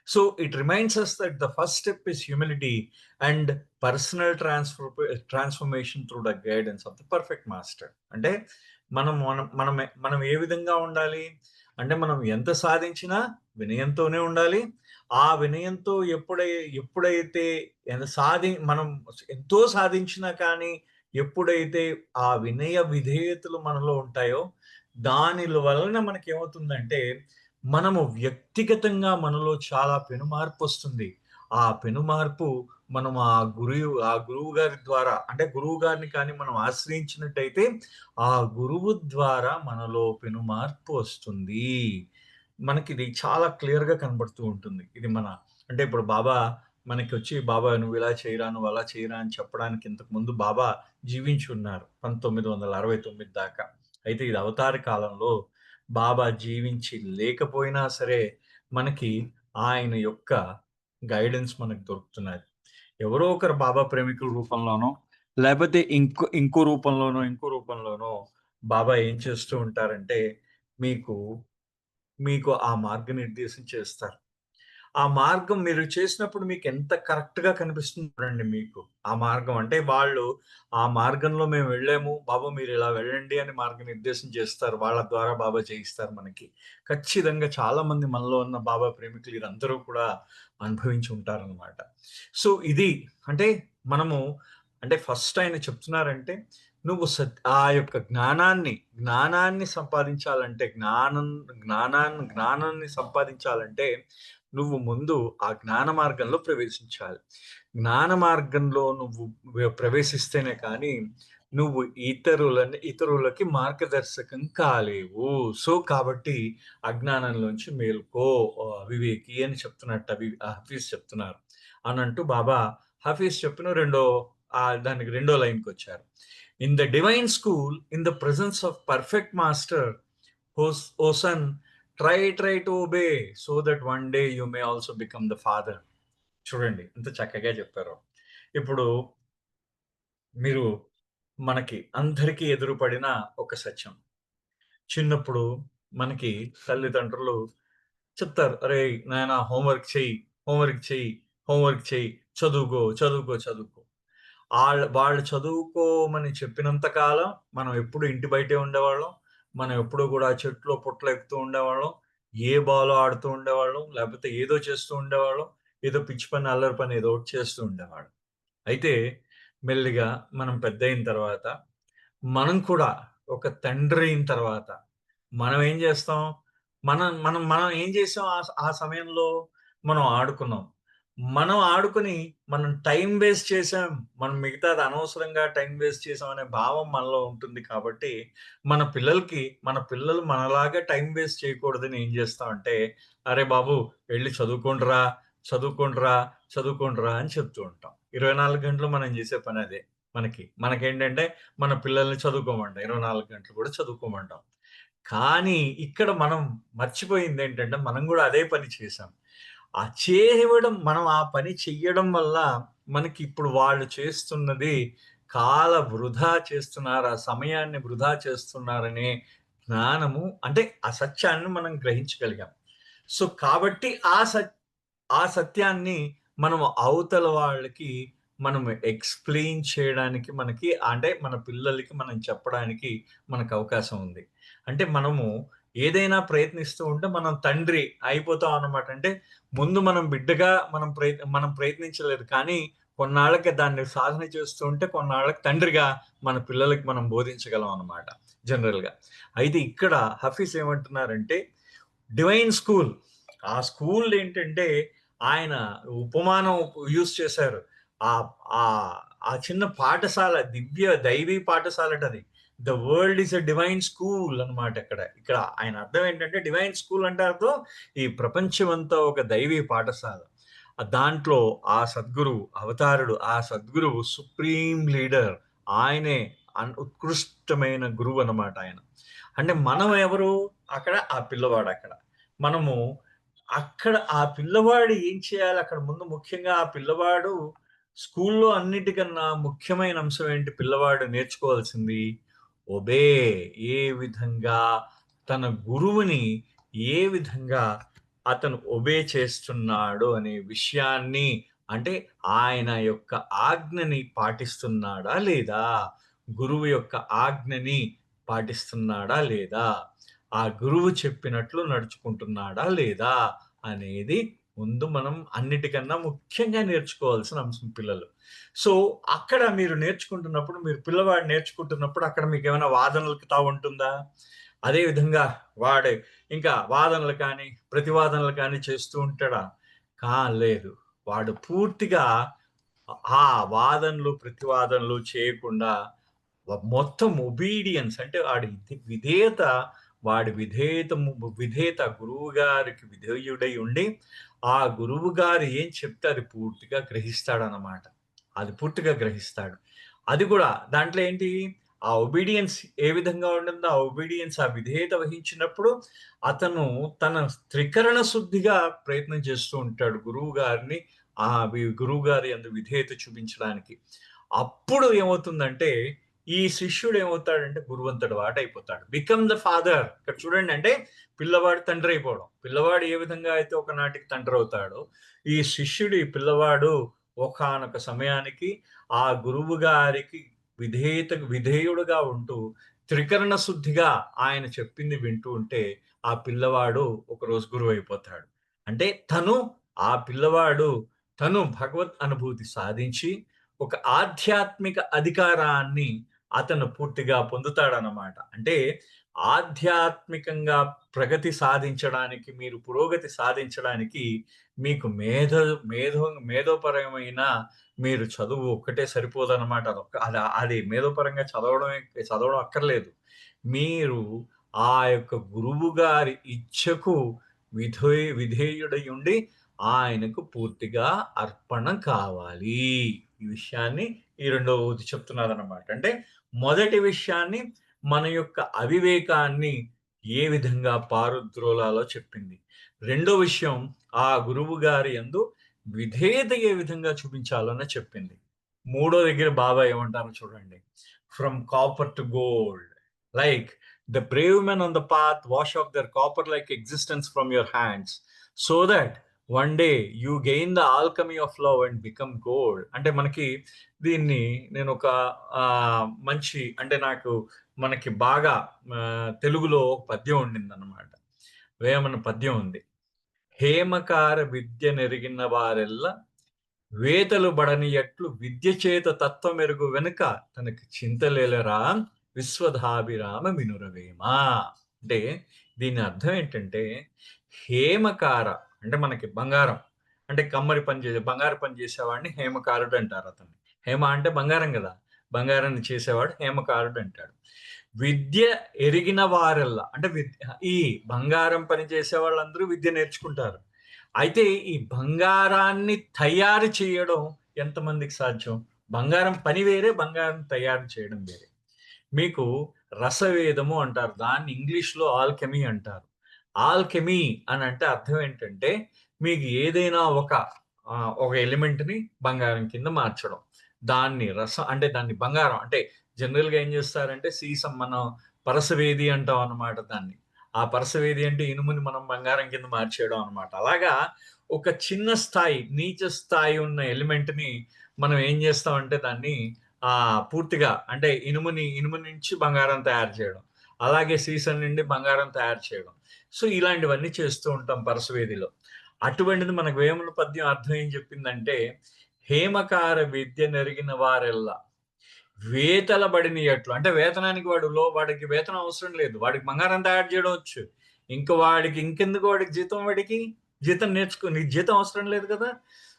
[SPEAKER 11] So it reminds us that the first step is humility and personal transformation through the guidance of the perfect master. అంటే మనం ఏ విధంగా ఉండాలి అంటే మనం ఎంత సాధించినా వినయంతోనే ఉండాలి. ఆ వినయంతో ఎప్పుడైతే మనం ఎంతో సాధించినా కానీ ఎప్పుడైతే ఆ వినయ విధేయతలు మనలో ఉంటాయో దాని వలన మనకి ఏమవుతుందంటే మనము వ్యక్తిగతంగా మనలో చాలా పెనుమార్పు వస్తుంది. ఆ పెనుమార్పు మనం ఆ గురువు గారి ద్వారా అంటే గురువు గారిని కానీ మనం ఆశ్రయించినట్టయితే ఆ గురువు ద్వారా మనలో పెనుమార్పు వస్తుంది. మనకి ఇది చాలా క్లియర్ గా కనబడుతూ ఉంటుంది. ఇది అంటే ఇప్పుడు బాబా మనకి వచ్చి బాబా నువ్వు ఇలా చేయరా నువ్వు అలా చేయరా అని చెప్పడానికి ఇంతకు ముందు బాబా జీవించి ఉన్నారు 1969 దాకా. అయితే ఇది అవతార కాలంలో బాబా జీవించి లేకపోయినా సరే మనకి ఆయన యొక్క గైడెన్స్ మనకు దొరుకుతున్నది. ఎవరో ఒకరు బాబా ప్రేమికుల రూపంలోనో లేకపోతే ఇంకో రూపంలోనో బాబా ఏం చేస్తూ ఉంటారంటే మీకు ఆ మార్గనిర్దేశం చేస్తారు. ఆ మార్గం మీరు చేసినప్పుడు మీకు ఎంత కరెక్ట్ గా కనిపిస్తుంది చూడండి. మీకు ఆ మార్గం అంటే వాళ్ళు ఆ మార్గంలో మేము వెళ్ళాము బాబా మీరు ఇలా వెళ్ళండి అని మార్గనిర్దేశం చేస్తారు. వాళ్ళ ద్వారా బాబా చేయిస్తారు మనకి. ఖచ్చితంగా చాలా మంది మనలో ఉన్న బాబా ప్రేమికులు ఇదందరూ కూడా అనుభవించి ఉంటారనమాట. సో ఇది అంటే మనము అంటే ఫస్ట్ ఆయన చెప్తున్నారంటే నువ్వు ఆ యొక్క జ్ఞానాన్ని సంపాదించాలంటే జ్ఞానాన్ని సంపాదించాలంటే నువ్వు ముందు ఆ జ్ఞాన మార్గంలో ప్రవేశించాలి. జ్ఞాన మార్గంలో నువ్వు ప్రవేశిస్తేనే కానీ నువ్వు ఇతరులకి మార్గదర్శకం కాలేవు. సో కాబట్టి అజ్ఞానంలోంచి మేల్కో వివేకి అని చెప్తున్నట్టు హఫీజ్ చెప్తున్నారు అని అంటూ బాబా హఫీజ్ చెప్పిన దానికి రెండో లైన్కి వచ్చారు. In the divine school in the presence of perfect master O son try to obey so that one day you may also become the father. చూడండి ఎంత చక్కగా చెప్పారు. ఇప్పుడు మీరు మనకి అందరికీ ఎదురుపడిన ఒక సత్యం. చిన్నప్పుడు మనకి తల్లిదండ్రులు చెప్తారు, అరే నాయన హోంవర్క్ చెయ్యి, చదువుకో. వాళ్ళు చదువుకోమని చెప్పినంత కాలం మనం ఎప్పుడు ఇంటి బయటే ఉండేవాళ్ళం. మనం ఎప్పుడు కూడా చెట్లు పుట్టలు ఎక్కుతూ ఉండేవాళ్ళం, ఏ బాలో ఆడుతూ ఉండేవాళ్ళం, లేకపోతే ఏదో చేస్తూ ఉండేవాళ్ళం, ఏదో పిచ్చి పని అల్లరి పని ఏదో ఒకటి చేస్తూ ఉండేవాళ్ళం. అయితే మెల్లిగా మనం పెద్ద అయిన తర్వాత మనం కూడా ఒక తండ్రి అయిన తర్వాత మనం ఏం చేస్తాం, మనం ఏం చేసాం ఆ సమయంలో మనం ఆడుకున్నాం. మనం ఆడుకుని మనం టైం వేస్ట్ చేసాం, మనం మిగతాది అనవసరంగా టైం వేస్ట్ చేసాం అనే భావం మనలో ఉంటుంది. కాబట్టి మన పిల్లలు మనలాగా టైం వేస్ట్ చేయకూడదని ఏం చేస్తామంటే అరే బాబు వెళ్ళి చదువుకోండిరా అని చెప్తూ ఉంటాం. 24 గంటలు మనం చేసే పని అదే. మనకేంటంటే మన పిల్లల్ని చదువుకోమంటాం, 24 గంటలు కూడా చదువుకోమంటాం. కానీ ఇక్కడ మనం మర్చిపోయింది ఏంటంటే మనం కూడా అదే పని చేసాం. మనం ఆ పని చెయ్యడం వల్ల మనకి ఇప్పుడు వాళ్ళు చేస్తున్నది వృధా చేస్తున్నారు, ఆ సమయాన్ని వృధా చేస్తున్నారనే జ్ఞానము అంటే ఆ సత్యాన్ని మనం గ్రహించగలిగాం. సో కాబట్టి ఆ సత్యాన్ని మనం అవతల వాళ్ళకి మనం ఎక్స్ప్లెయిన్ చేయడానికి మనకి అంటే మన పిల్లలకి మనం చెప్పడానికి మనకు అవకాశం ఉంది. అంటే మనము ఏదైనా ప్రయత్నిస్తూ ఉంటే మనం తండ్రి అయిపోతాం అన్నమాట. అంటే ముందు మనం బిడ్డగా మనం ప్రయత్నించలేదు, కానీ కొన్నాళ్ళకి దాన్ని సాధన చేస్తూ ఉంటే కొన్నాళ్ళకి తండ్రిగా మన పిల్లలకి మనం బోధించగలం అన్నమాట జనరల్ గా. అయితే ఇక్కడ హఫీజ్ ఏమంటున్నారంటే డివైన్ స్కూల్, ఆ స్కూల్ ఏంటంటే ఆయన ఉపమానం యూజ్ చేశారు. ఆ చిన్న పాఠశాల దైవీ పాఠశాల అది. The world is a divine school అన్నమాట. ఇక్కడ ఆయన అర్థం ఏంటంటే డివైన్ స్కూల్ అంటే అర్థం ఈ ప్రపంచం అంతా ఒక దైవీ పాఠశాల. దాంట్లో ఆ సద్గురువు అవతారుడు, ఆ సద్గురువు సుప్రీం లీడర్, ఆయనే ఉత్కృష్టమైన గురువు అన్నమాట ఆయన. అంటే మనం ఎవరు అక్కడ, ఆ పిల్లవాడు అక్కడ. మనము అక్కడ ఆ పిల్లవాడు ఏం చేయాలి అక్కడ ముందు ముఖ్యంగా ఆ పిల్లవాడు స్కూల్లో అన్నిటికన్నా ముఖ్యమైన అంశం ఏంటి పిల్లవాడు నేర్చుకోవాల్సింది? ఒబే. ఏ విధంగా తన గురువుని ఏ విధంగా అతను ఒబే చేస్తున్నాడు అనే విషయాన్ని, అంటే ఆయన యొక్క ఆజ్ఞని పాటిస్తున్నాడా లేదా, గురువు యొక్క ఆజ్ఞని పాటిస్తున్నాడా లేదా, ఆ గురువు చెప్పినట్లు నడుచుకుంటున్నాడా లేదా అనేది ముందు మనం అన్నిటికన్నా ముఖ్యంగా నేర్చుకోవాల్సిన అంశం పిల్లలు. సో అక్కడ మీరు నేర్చుకుంటున్నప్పుడు, మీరు పిల్లవాడు నేర్చుకుంటున్నప్పుడు అక్కడ మీకు ఏమైనా వాదనలకు తావుంటుందా? అదే విధంగా వాడు ఇంకా వాదనలు కానీ ప్రతివాదనలు కానీ చేస్తూ ఉంటాడా? లేదు. వాడు పూర్తిగా ఆ వాదనలు ప్రతివాదనలు చేయకుండా మొత్తం ఒబీడియన్స్, అంటే వాడి విధేయత గురువు గారికి విధేయుడై ఉండి ఆ గురువు గారు ఏం చెప్తే అది పూర్తిగా గ్రహిస్తాడనమాట. అది పూర్తిగా గ్రహిస్తాడు. అది కూడా దాంట్లో ఏంటి, ఆ ఒబీడియన్స్ ఏ విధంగా ఉంటుందో, ఆ ఒబీడియన్స్, ఆ విధేయత వహించినప్పుడు అతను తన త్రికరణ శుద్ధిగా ప్రయత్నం చేస్తూ ఉంటాడు గురువు గారిని, గురువు గారి అందు విధేయత చూపించడానికి. అప్పుడు ఏమవుతుందంటే ఈ శిష్యుడు ఏమవుతాడంటే గురువంతుడు వాడైపోతాడు. Become the father. ఇక్కడ చూడండి, అంటే పిల్లవాడు తండ్రి అయిపోవడం. పిల్లవాడు ఏ విధంగా అయితే ఒకనాటికి తండ్రి అవుతాడో, ఈ శిష్యుడు, ఈ పిల్లవాడు ఒకానొక సమయానికి ఆ గురువు గారికి విధేయుడుగా ఉంటూ త్రికరణ శుద్ధిగా ఆయన చెప్పింది వింటూ ఉంటే ఆ పిల్లవాడు ఒకరోజు గురువు అయిపోతాడు. అంటే ఆ పిల్లవాడు తను భగవత్ అనుభూతి సాధించి ఒక ఆధ్యాత్మిక అధికారాన్ని అతను పూర్తిగా పొందుతాడనమాట. అంటే ఆధ్యాత్మికంగా ప్రగతి సాధించడానికి, మీరు పురోగతి సాధించడానికి మీకు మేధోపరమైన మీరు చదువు ఒక్కటే సరిపోదన్నమాట. అది మేధోపరంగా చదవడం అక్కర్లేదు. మీరు ఆ యొక్క గురువు గారి ఇచ్ఛకు విధేయుడై ఉండి ఆయనకు పూర్తిగా అర్పణ కావాలి. ఈ విషయాన్ని ఈ రెండవది చెప్తున్నారన్నమాట. అంటే మొదటి విషయాన్ని మన యొక్క అవివేకాన్ని ఏ విధంగా పారుద్రోలాలో చెప్పింది. రెండో విషయం ఆ గురువు గారి యందు విధేయత ఏ విధంగా చూపించాలని చెప్పింది. మూడో దగ్గర బాబా ఏమంటారో చూడండి, from copper to gold, like the Brave men on the path wash of their copper like existence from your hands so that one day you gain the alchemy of love and become gold. అంటే మనకి దీన్ని నేను ఒక మంచి, అంటే మనకి బాగా తెలుగులో పద్యం ఉండిందన్నమాట. వేమన పద్యం ఉంది. హేమకార విద్య నెరిగిన వారెల్లా వేతలు బడనియట్లు విద్య చేత తత్వమెరుగు వెనుక తనకి చింతలేలరా విశ్వధాభిరామ వినురవేమ. అంటే దీని అర్థం ఏంటంటే, హేమకార అంటే మనకి బంగారం, అంటే కమ్మరి బంగారు పని చేసేవాడిని హేమకారుడు అంటారు. అతన్ని హేమ అంటే బంగారం కదా, బంగారాన్ని చేసేవాడు హేమకారుడు అంటాడు. విద్య ఎరిగిన వారెల్లా అంటే ఈ బంగారం పని చేసే వాళ్ళందరూ విద్య నేర్చుకుంటారు. అయితే ఈ బంగారాన్ని తయారు చేయడం ఎంతమందికి సాధ్యం? బంగారం పని వేరే, బంగారం తయారు చేయడం వేరే. మీకు రసవేదము అంటారు, దాన్ని ఇంగ్లీష్లో ఆల్కెమీ అంటారు. ఆల్కెమీ అని అంటే అర్థం ఏంటంటే, మీకు ఏదైనా ఒక ఎలిమెంట్ని బంగారం కింద మార్చడం. దాన్ని అంటే దాన్ని బంగారం అంటే జనరల్గా ఏం చేస్తారంటే సీసం, మనం పరసవేది అంటాం అన్నమాట దాన్ని. ఆ పరసవేది అంటే ఇనుముని మనం బంగారం కింద మార్చేయడం అనమాట. అలాగా ఒక చిన్న స్థాయి, నీచ స్థాయి ఉన్న ఎలిమెంట్ని మనం ఏం చేస్తామంటే దాన్ని పూర్తిగా, అంటే ఇనుము నుంచి బంగారం తయారు చేయడం, అలాగే సీసం నుండి బంగారం తయారు చేయడం. సో ఇలాంటివన్నీ చేస్తూ ఉంటాం పరసవేదిలో. అటువంటిది మనకు వేమన పద్యం అర్థం ఏం చెప్పిందంటే, హేమకార విద్య నెరిగిన వారెల్లా వేతల బడినియట్లు, అంటే వేతనానికి వాడికి వేతనం అవసరం లేదు, వాడికి బంగారం తయారు చేయడం వచ్చు. ఇంకా ఇంకెందుకు వాడికి జీతం నీకు జీతం అవసరం లేదు కదా.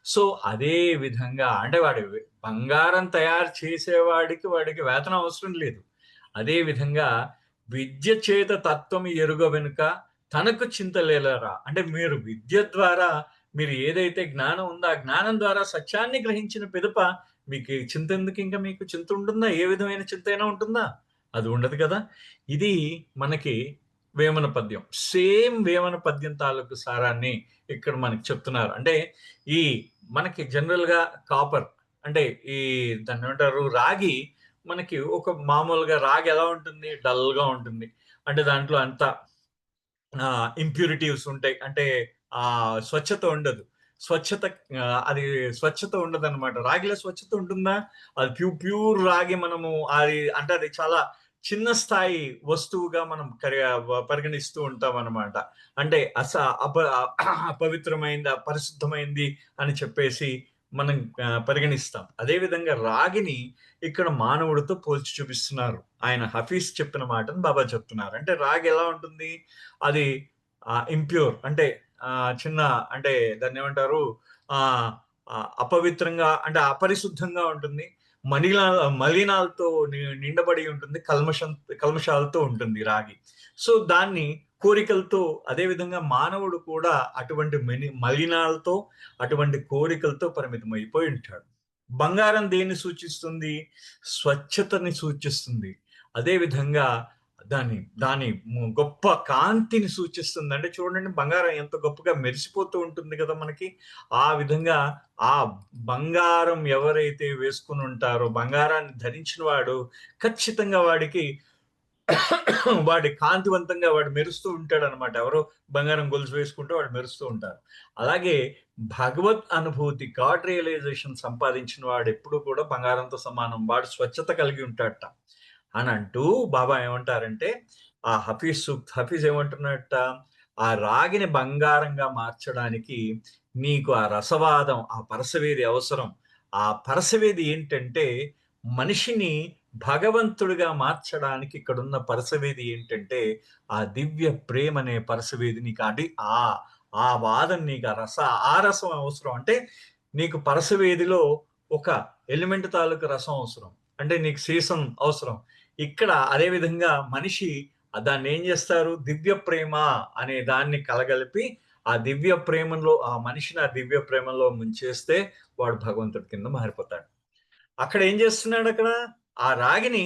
[SPEAKER 11] సో అదే విధంగా, అంటే బంగారం తయారు చేసేవాడికి వేతనం అవసరం లేదు. అదే విధంగా విద్య చేత తత్వం ఎరుగ వెనుక తనకు చింతలేలరా, అంటే మీరు విద్య ద్వారా మీరు ఏదైతే జ్ఞానం ఉందో ఆ జ్ఞానం ద్వారా సత్యాన్ని గ్రహించిన పిదప మీకు చింత ఎందుకు? ఇంకా మీకు చింత ఉంటుందా? ఏ విధమైన చింత అయినా ఉంటుందా? అది ఉండదు కదా. ఇది మనకి వేమన పద్యం. సేమ్ వేమన పద్యం తాలూకు సారాన్ని ఇక్కడ మనకి చెప్తున్నారు. అంటే ఈ మనకి జనరల్ గా కాపర్ అంటే దాన్ని ఏమంటారు, రాగి. మనకి ఒక మామూలుగా రాగి ఎలా ఉంటుంది? డల్ గా ఉంటుంది. అంటే దాంట్లో అంత ఇంప్యూరిటీస్ ఉంటాయి, అంటే స్వచ్ఛత ఉండదు. అది స్వచ్ఛత ఉండదు అనమాట. రాగిలో స్వచ్ఛత ఉంటుందా? అది ప్యూర్ రాగి మనము అది అంటే అది చాలా చిన్న స్థాయి వస్తువుగా మనం పరిగణిస్తూ ఉంటాం అనమాట. అంటే అపవిత్రమైంది, అపరిశుద్ధమైంది అని చెప్పేసి మనం పరిగణిస్తాం. అదేవిధంగా రాగిని ఇక్కడ మానవుడితో పోల్చి చూపిస్తున్నారు. ఆయన హఫీజ్ చెప్పిన మాటను బాబా చెప్తున్నారు. అంటే రాగి ఎలా ఉంటుంది? అది ఇంప్యూర్ అంటే చిన్న అంటే దాన్ని ఏమంటారు, అపవిత్రంగా అంటే అపరిశుద్ధంగా ఉంటుంది. మలినాలతో నిండబడి ఉంటుంది, కల్మషాలతో ఉంటుంది రాగి. సో దాన్ని కోరికలతో, అదేవిధంగా మానవుడు కూడా అటువంటి మలినాలతో, అటువంటి కోరికలతో పరిమితమైపోయి ఉంటాడు. బంగారం దేన్ని సూచిస్తుంది? స్వచ్ఛతని సూచిస్తుంది. అదేవిధంగా దాని గొప్ప కాంతిని సూచిస్తుంది. అంటే చూడండి, బంగారం ఎంత గొప్పగా మెరిసిపోతూ ఉంటుంది కదా మనకి. ఆ విధంగా ఆ బంగారం ఎవరైతే వేసుకుని ఉంటారో, బంగారాన్ని ధరించిన వాడు ఖచ్చితంగా వాడి కాంతివంతంగా వాడు మెరుస్తూ ఉంటాడు అనమాట. ఎవరో బంగారం గొలుసు వేసుకుంటే వాడు మెరుస్తూ ఉంటారు. అలాగే భగవత్ అనుభూతి, గాడ్ రియలైజేషన్ సంపాదించిన వాడు ఎప్పుడు కూడా బంగారంతో సమానం. వాడు స్వచ్ఛత కలిగి ఉంటాడట అని అంటూ బాబా ఏమంటారంటే, ఆ హఫీజ్ ఏమంటున్నట్ట, ఆ రాగిని బంగారంగా మార్చడానికి నీకు ఆ రసవాదం, ఆ పరసవేది అవసరం. ఆ పరసవేది ఏంటంటే, మనిషిని భగవంతుడిగా మార్చడానికి ఇక్కడున్న పరసవేది ఏంటంటే, ఆ దివ్య ప్రేమ అనే పరసవేది నీకు. అది ఆ వాదం నీకు ఆ రసం అవసరం. అంటే నీకు పరసవేదిలో ఒక ఎలిమెంట్ తాలూకు రసం అవసరం, అంటే నీకు సీసం అవసరం. ఇక్కడ అదే విధంగా మనిషి దాన్ని ఏం చేస్తారు? దివ్య ప్రేమ అనే దాన్ని కలగలిపి ఆ దివ్య ప్రేమలో ఆ మనిషిని ఆ దివ్య ప్రేమలో ముంచేస్తే వాడు భగవంతుడి కింద మారిపోతాడు. అక్కడ ఏం చేస్తున్నాడు? అక్కడ ఆ రాగిని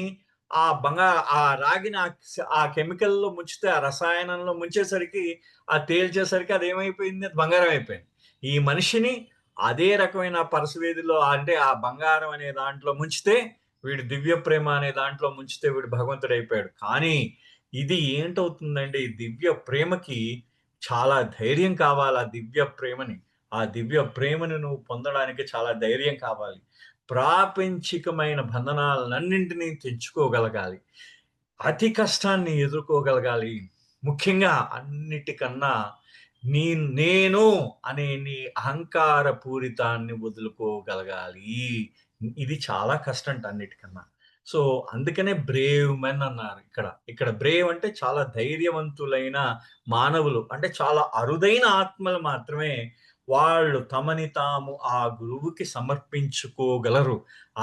[SPEAKER 11] ఆ కెమికల్లో ముంచితే, ఆ రసాయనంలో ముంచేసరికి, ఆ తేల్చేసరికి అది ఏమైపోయింది? అది బంగారం అయిపోయింది. ఈ మనిషిని అదే రకమైన పరసవేదిలో, అంటే ఆ బంగారం అనే దాంట్లో ముంచితే, వీడు దివ్య ప్రేమ అనే దాంట్లో ముంచితే వీడు భగవంతుడు అయిపోయాడు. కానీ ఇది ఏంటవుతుందండి? ఈ దివ్య ప్రేమకి చాలా ధైర్యం కావాలి. ఆ దివ్య ప్రేమను నువ్వు పొందడానికి చాలా ధైర్యం కావాలి. ప్రాపంచికమైన బంధనాలన్నింటినీ తెంచుకోగలగాలి. అతి కష్టాన్ని ఎదుర్కోగలగాలి. ముఖ్యంగా అన్నిటికన్నా నేను అనే నీ అహంకార పూరితాన్ని వదులుకోగలగాలి. ఇది చాలా కష్టం అన్నిటికన్నా. సో అందుకనే బ్రేవ్ మెన్ అన్నారు. ఇక్కడ బ్రేవ్ అంటే చాలా ధైర్యవంతులైన మానవులు, అంటే చాలా అరుదైన ఆత్మలు మాత్రమే వాళ్ళు తమని తాము ఆ గురువుకి సమర్పించుకోగలరు.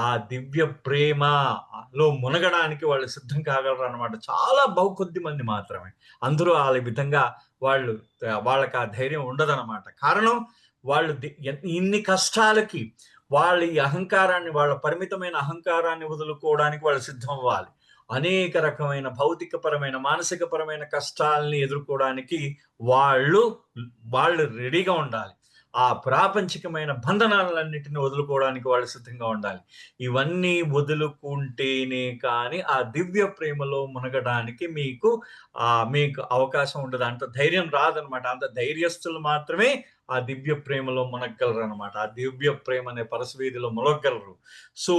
[SPEAKER 11] ఆ దివ్య ప్రేమలో మునగడానికి వాళ్ళు సిద్ధం కాగలరు అనమాట. చాలా కొద్ది మంది మాత్రమే. అందరూ ఆ విధంగా వాళ్ళకి ఆ ధైర్యం ఉండదన్నమాట. కారణం, వాళ్ళు ఇన్ని కష్టాలకి వాళ్ళ ఈ అహంకారాన్ని, వాళ్ళ పరిమితమైన అహంకారాన్ని వదులుకోవడానికి వాళ్ళు సిద్ధం అవ్వాలి. అనేక రకమైన భౌతికపరమైన, మానసికపరమైన కష్టాలని ఎదుర్కోవడానికి వాళ్ళు రెడీగా ఉండాలి. ఆ ప్రాపంచికమైన బంధనాలన్నిటిని వదులుకోవడానికి వాళ్ళు సిద్ధంగా ఉండాలి. ఇవన్నీ వదులుకుంటేనే కానీ ఆ దివ్య ప్రేమలో మునగడానికి మీకు అవకాశం ఉండదు. అంత ధైర్యం రాదనమాట. అంత ధైర్యస్తులు మాత్రమే ఆ దివ్య ప్రేమలో మునగలరు అనమాట. ఆ దివ్య ప్రేమ అనే పరసవీధిలో మునగలరు. సో